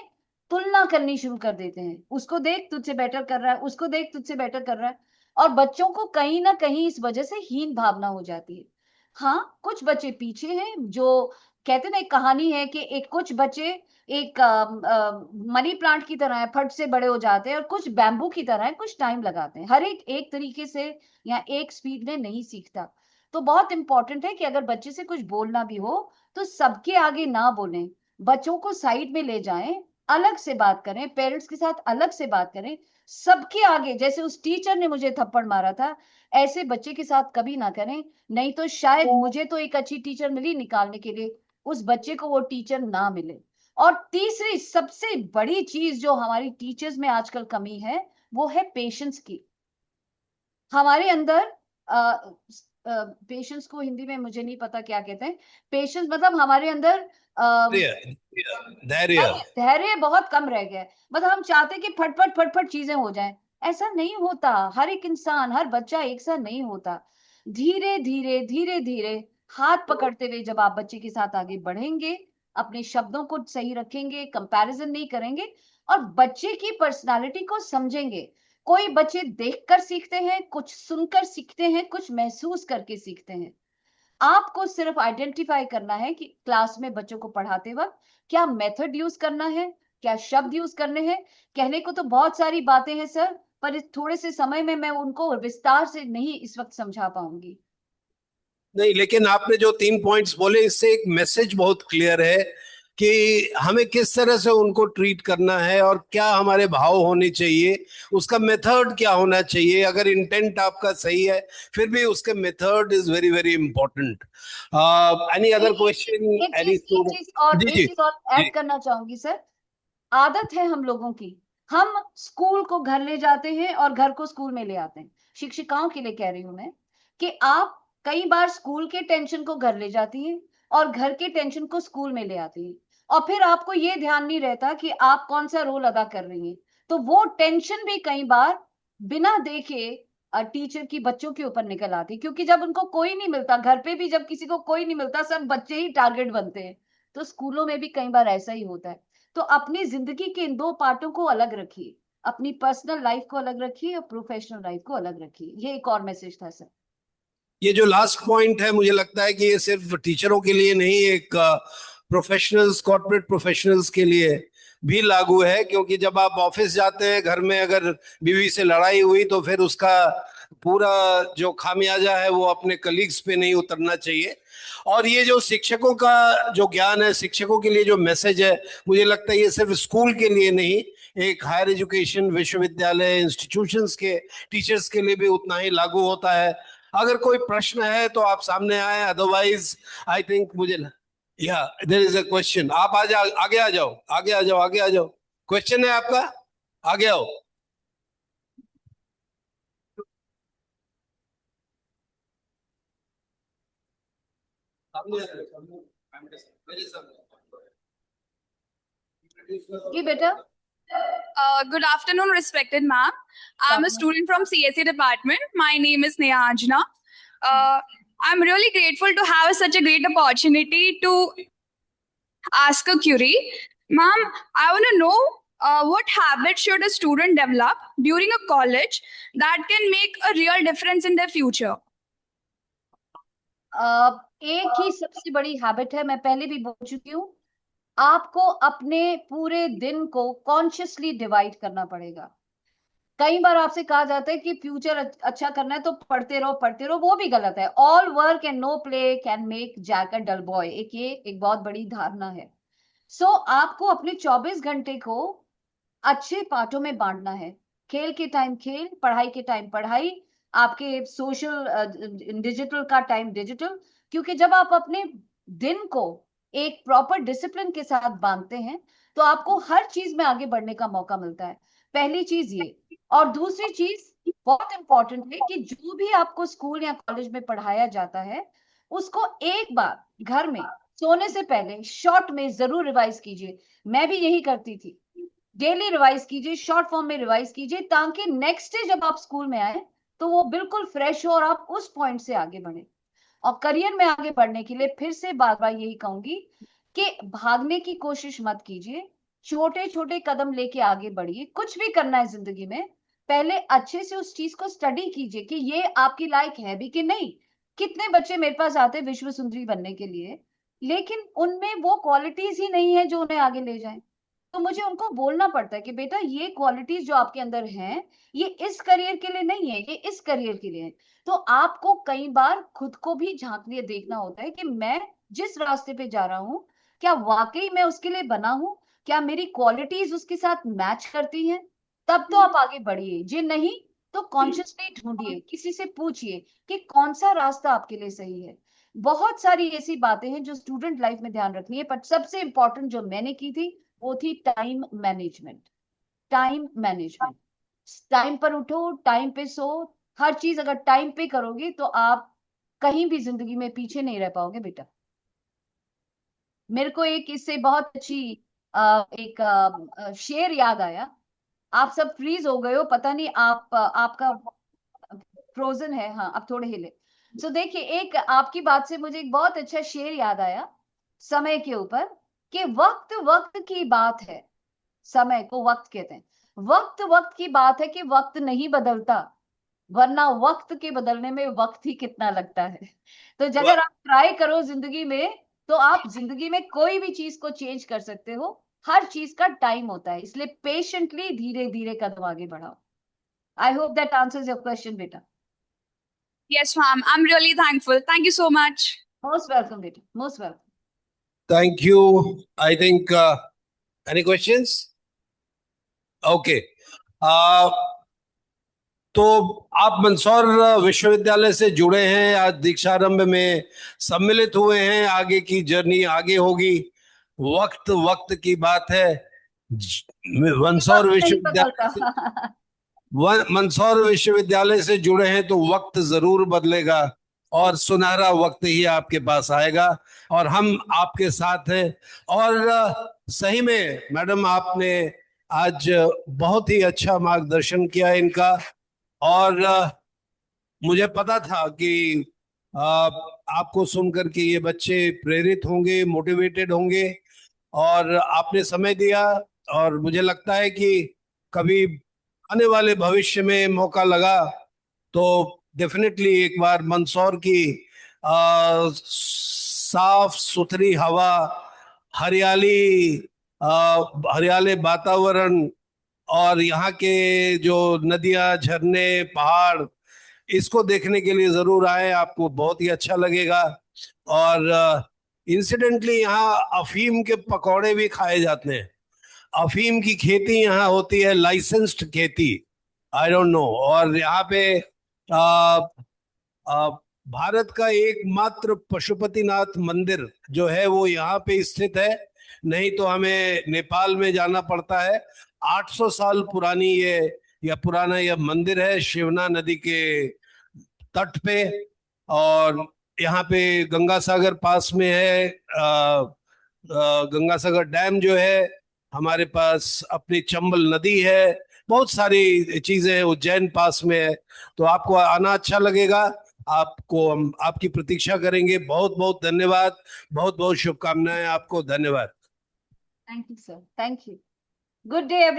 तुलना करनी शुरू कर देते हैं, उसको देख तुझसे बेटर कर रहा है, उसको देख तुझसे बेटर कर रहा है, और बच्चों को कहीं ना कहीं इस वजह से हीन भावना हो जाती है। हाँ, कुछ बच्चे पीछे हैं, जो कहते ना, एक कहानी है कि एक कुछ बच्चे एक मनी प्लांट की तरह है, फट से बड़े हो जाते हैं, और कुछ बैम्बू की तरह है, कुछ टाइम लगाते हैं। हर एक एक तरीके से या एक स्पीड में नहीं सीखता। तो बहुत इंपॉर्टेंट है कि अगर बच्चे से कुछ बोलना भी हो तो सबके आगे ना बोलें, बच्चों को साइड में ले जाएं, अलग से बात करें, पेरेंट्स के साथ अलग से बात करें। सबके आगे, जैसे उस टीचर ने मुझे थप्पड़ मारा था, ऐसे बच्चे के साथ कभी ना करें, नहीं तो शायद मुझे तो एक अच्छी टीचर मिली निकालने के लिए, उस बच्चे को वो टीचर ना मिले। और तीसरी सबसे बड़ी चीज जो हमारी टीचर्स में आजकल कमी है, वो है पेशेंस की। हमारे अंदर पेशेंस को हिंदी में मुझे नहीं पता क्या कहते हैं। पेशेंस मतलब हमारे अंदर धैर्य, धैर्य। धैर्य बहुत कम रह गया है। मतलब हम चाहते हैं कि फटफट फटफट चीजें हो जाएं, ऐसा नहीं होता। हर एक इंसान, हर बच्चा एक सा नहीं होता। धीरे धीरे धीरे धीरे हाथ पकड़ते हुए जब आप बच्चे के साथ आगे बढ़ेंगे, अपने शब्दों को सही रखेंगे, कंपैरिजन नहीं करेंगे, और बच्चे की पर्सनालिटी को समझेंगे। कोई बच्चे देखकर सीखते हैं, कुछ सुनकर सीखते हैं, कुछ महसूस करके सीखते हैं। आपको सिर्फ आइडेंटिफाई करना है कि क्लास में बच्चों को पढ़ाते वक्त क्या मेथड यूज करना है, क्या शब्द यूज करने हैं। कहने को तो बहुत सारी बातें हैं सर, पर इस थोड़े से समय में मैं उनको विस्तार से नहीं इस वक्त समझा पाऊंगी। नहीं, लेकिन आपने जो 3 पॉइंट्स बोले, इससे एक मैसेज बहुत क्लियर है कि हमें किस तरह से उनको ट्रीट करना है और क्या हमारे भाव होने चाहिए, उसका मेथड क्या होना चाहिए। अगर इंटेंट आपका सही है, फिर भी उसके method is very very important. Any other question, any student? जी एक जी चीज और जी। ऐड करना चाहूंगी सर। आदत है हम लोगों की, हम स्कूल को घर ले जाते हैं और घर को स्कूल में ले आते हैं। शिक्षिकाओं के लिए कह रही हूं मैं कि आप कई बार स्कूल के टेंशन को घर ले जाती हैं और घर के टेंशन को स्कूल में ले आती हैं, और फिर आपको ये ध्यान नहीं रहता कि आप कौन सा रोल अदा कर रही हैं। तो वो टेंशन भी कई बार बिना देखे टीचर की बच्चों के ऊपर निकल आती, क्योंकि जब उनको कोई नहीं मिलता, घर पे भी जब किसी को कोई नहीं मिलता, सब बच्चे ही टारगेट बनते हैं। तो स्कूलों में भी कई बार ऐसा ही होता है। तो अपनी जिंदगी के इन दो पार्टों को अलग रखिए, अपनी पर्सनल लाइफ को अलग रखिए और प्रोफेशनल लाइफ को अलग रखिए। ये एक और मैसेज था सर। ये जो लास्ट पॉइंट है, मुझे लगता है कि ये सिर्फ टीचरों के लिए नहीं, एक प्रोफेशनल्स, कॉर्पोरेट प्रोफेशनल्स के लिए भी लागू है, क्योंकि जब आप ऑफिस जाते हैं, घर में अगर बीवी से लड़ाई हुई तो फिर उसका पूरा जो खामियाजा है वो अपने कलीग्स पे नहीं उतरना चाहिए। और ये जो शिक्षकों का जो ज्ञान है, शिक्षकों के लिए जो मैसेज है, मुझे लगता है ये सिर्फ स्कूल के लिए नहीं, एक हायर एजुकेशन विश्वविद्यालय इंस्टीट्यूशंस के टीचर्स के लिए भी उतना ही लागू होता है। अगर कोई प्रश्न है तो आप सामने आए, अदरवाइज आई थिंक मुझे या देयर इज अ क्वेश्चन। आप आगे आ जाओ, आगे आ जाओ, आगे आ जाओ। क्वेश्चन है आपका, आगे आओ। मेरे सामने। जी बेटा। Good afternoon, respected ma'am. I'm a student from CSE department. My name is Neha Anjana. I'm really grateful to have such a great opportunity to ask a query. Ma'am, I want to know what habits should a student develop during a college that can make a real difference in their future? एक ही सबसे बड़ी habit है, मैं पहले भी बोल चुकी हूँ, आपको अपने पूरे दिन को कॉन्शियसली डिवाइड करना पड़ेगा। कई बार आपसे कहा जाता है कि फ्यूचर अच्छा करना है तो पढ़ते रहो पढ़ते रहो, वो भी गलत है। All work and no play can make Jack a dull boy, एक बहुत बड़ी धारणा है। सो आपको अपने 24 घंटे को अच्छे पार्टों में बांटना है। खेल के टाइम खेल, पढ़ाई के टाइम पढ़ाई, आपके सोशल डिजिटल का टाइम डिजिटल। क्योंकि जब आप अपने दिन को एक प्रॉपर डिसिप्लिन के साथ बांधते हैं तो आपको हर चीज में आगे बढ़ने का मौका मिलता है। पहली चीज ये। और दूसरी चीज बहुत इंपॉर्टेंट है कि जो भी आपको स्कूल या कॉलेज में पढ़ाया जाता है उसको एक बार घर में सोने से पहले शॉर्ट में जरूर रिवाइज कीजिए। मैं भी यही करती थी, डेली रिवाइज कीजिए, शॉर्ट फॉर्म में रिवाइज कीजिए, ताकि नेक्स्ट डे जब आप स्कूल में आए तो वो बिल्कुल फ्रेश हो और आप उस पॉइंट से आगे बढ़े। और करियर में आगे बढ़ने के लिए फिर से बार बार यही कहूंगी कि भागने की कोशिश मत कीजिए, छोटे छोटे कदम लेके आगे बढ़िए। कुछ भी करना है जिंदगी में, पहले अच्छे से उस चीज को स्टडी कीजिए कि ये आपकी लायक है भी कि नहीं। कितने बच्चे मेरे पास आते हैं विश्व सुंदरी बनने के लिए, लेकिन उनमें वो क्वालिटीज ही नहीं है जो उन्हें आगे ले जाए। तो मुझे उनको बोलना पड़ता है कि बेटा ये क्वालिटीज जो आपके अंदर हैं, ये इस करियर के लिए नहीं है, ये इस करियर के लिए है। तो आपको कई बार खुद को भी झांक लिए देखना होता है कि मैं जिस रास्ते पे जा रहा हूँ, क्या वाकई मैं उसके लिए बना हूँ, क्या मेरी क्वालिटीज उसके साथ मैच करती हैं। तब तो आप आगे बढ़िए, जी नहीं तो कॉन्शियसली ढूंढिए, किसी से पूछिए कि कौन सा रास्ता आपके लिए सही है। बहुत सारी ऐसी बातें हैं जो स्टूडेंट लाइफ में ध्यान रखनी है, पर सबसे इंपॉर्टेंट जो मैंने की थी वो थी time management. Time management, time पर उठो, टाइम पे सो। हर चीज अगर टाइम पे करोगे तो आप कहीं भी जिंदगी में पीछे नहीं रह पाओगे बेटा। मेरे को एक इससे बहुत अच्छी एक शेर याद आया। आप सब फ्रीज हो गए हो, पता नहीं आपका फ्रोजन है, हाँ अब थोड़े हिले। सो देखिए, एक आपकी बात से मुझे एक बहुत अच्छा शेर याद आया समय के ऊपर, कि वक्त वक्त की बात है। समय को वक्त कहते हैं। वक्त वक्त की बात है कि वक्त नहीं बदलता, वरना वक्त के बदलने में वक्त ही कितना लगता है। तो अगर आप ट्राई करो जिंदगी में तो आप जिंदगी में कोई भी चीज को चेंज कर सकते हो। हर चीज का टाइम होता है, इसलिए पेशेंटली धीरे धीरे कदम आगे बढ़ाओ। I hope that answers your question बेटा। Yes, ma'am. I'm really thankful. Thank you so much. Most welcome बेटा, most welcome. Thank you. I think any questions? Okay. तो आप मंदसौर विश्वविद्यालय से जुड़े हैं, आज दीक्षारंभ में सम्मिलित हुए हैं, आगे की जर्नी आगे होगी। वक्त वक्त की बात है। मंदसौर विश्वविद्यालय से जुड़े हैं तो वक्त जरूर बदलेगा और सुनहरा वक्त ही आपके पास आएगा, और हम आपके साथ हैं। और सही में मैडम, आपने आज बहुत ही अच्छा मार्गदर्शन किया इनका, और मुझे पता था कि आपको सुनकर के ये बच्चे प्रेरित होंगे, मोटिवेटेड होंगे, और आपने समय दिया। और मुझे लगता है कि कभी आने वाले भविष्य में मौका लगा तो डेफिनेटली एक बार मंदसौर की साफ सुथरी हवा, हरियाली, हरियाले वातावरण और यहाँ के जो नदियां, झरने, पहाड़, इसको देखने के लिए जरूर आए, आपको बहुत ही अच्छा लगेगा। और इंसिडेंटली यहाँ अफीम के पकौड़े भी खाए जाते हैं। अफीम की खेती यहाँ होती है, लाइसेंस्ड खेती, आई डोंट नो। और यहाँ पे आ, आ, भारत का एकमात्र पशुपतिनाथ मंदिर जो है वो यहाँ पे स्थित है, नहीं तो हमें नेपाल में जाना पड़ता है। 800 साल पुरानी ये पुराना यह मंदिर है, शिवना नदी के तट पे। और यहाँ पे गंगा सागर पास में है, गंगा सागर डैम जो है, हमारे पास अपनी चंबल नदी है, बहुत सारी चीजें हैं, उज्जैन पास में है। तो आपको आना अच्छा लगेगा, आपको हम आपकी प्रतीक्षा करेंगे। बहुत बहुत धन्यवाद, बहुत बहुत शुभकामनाएं आपको, धन्यवाद। Thank you sir, thank you. Good day every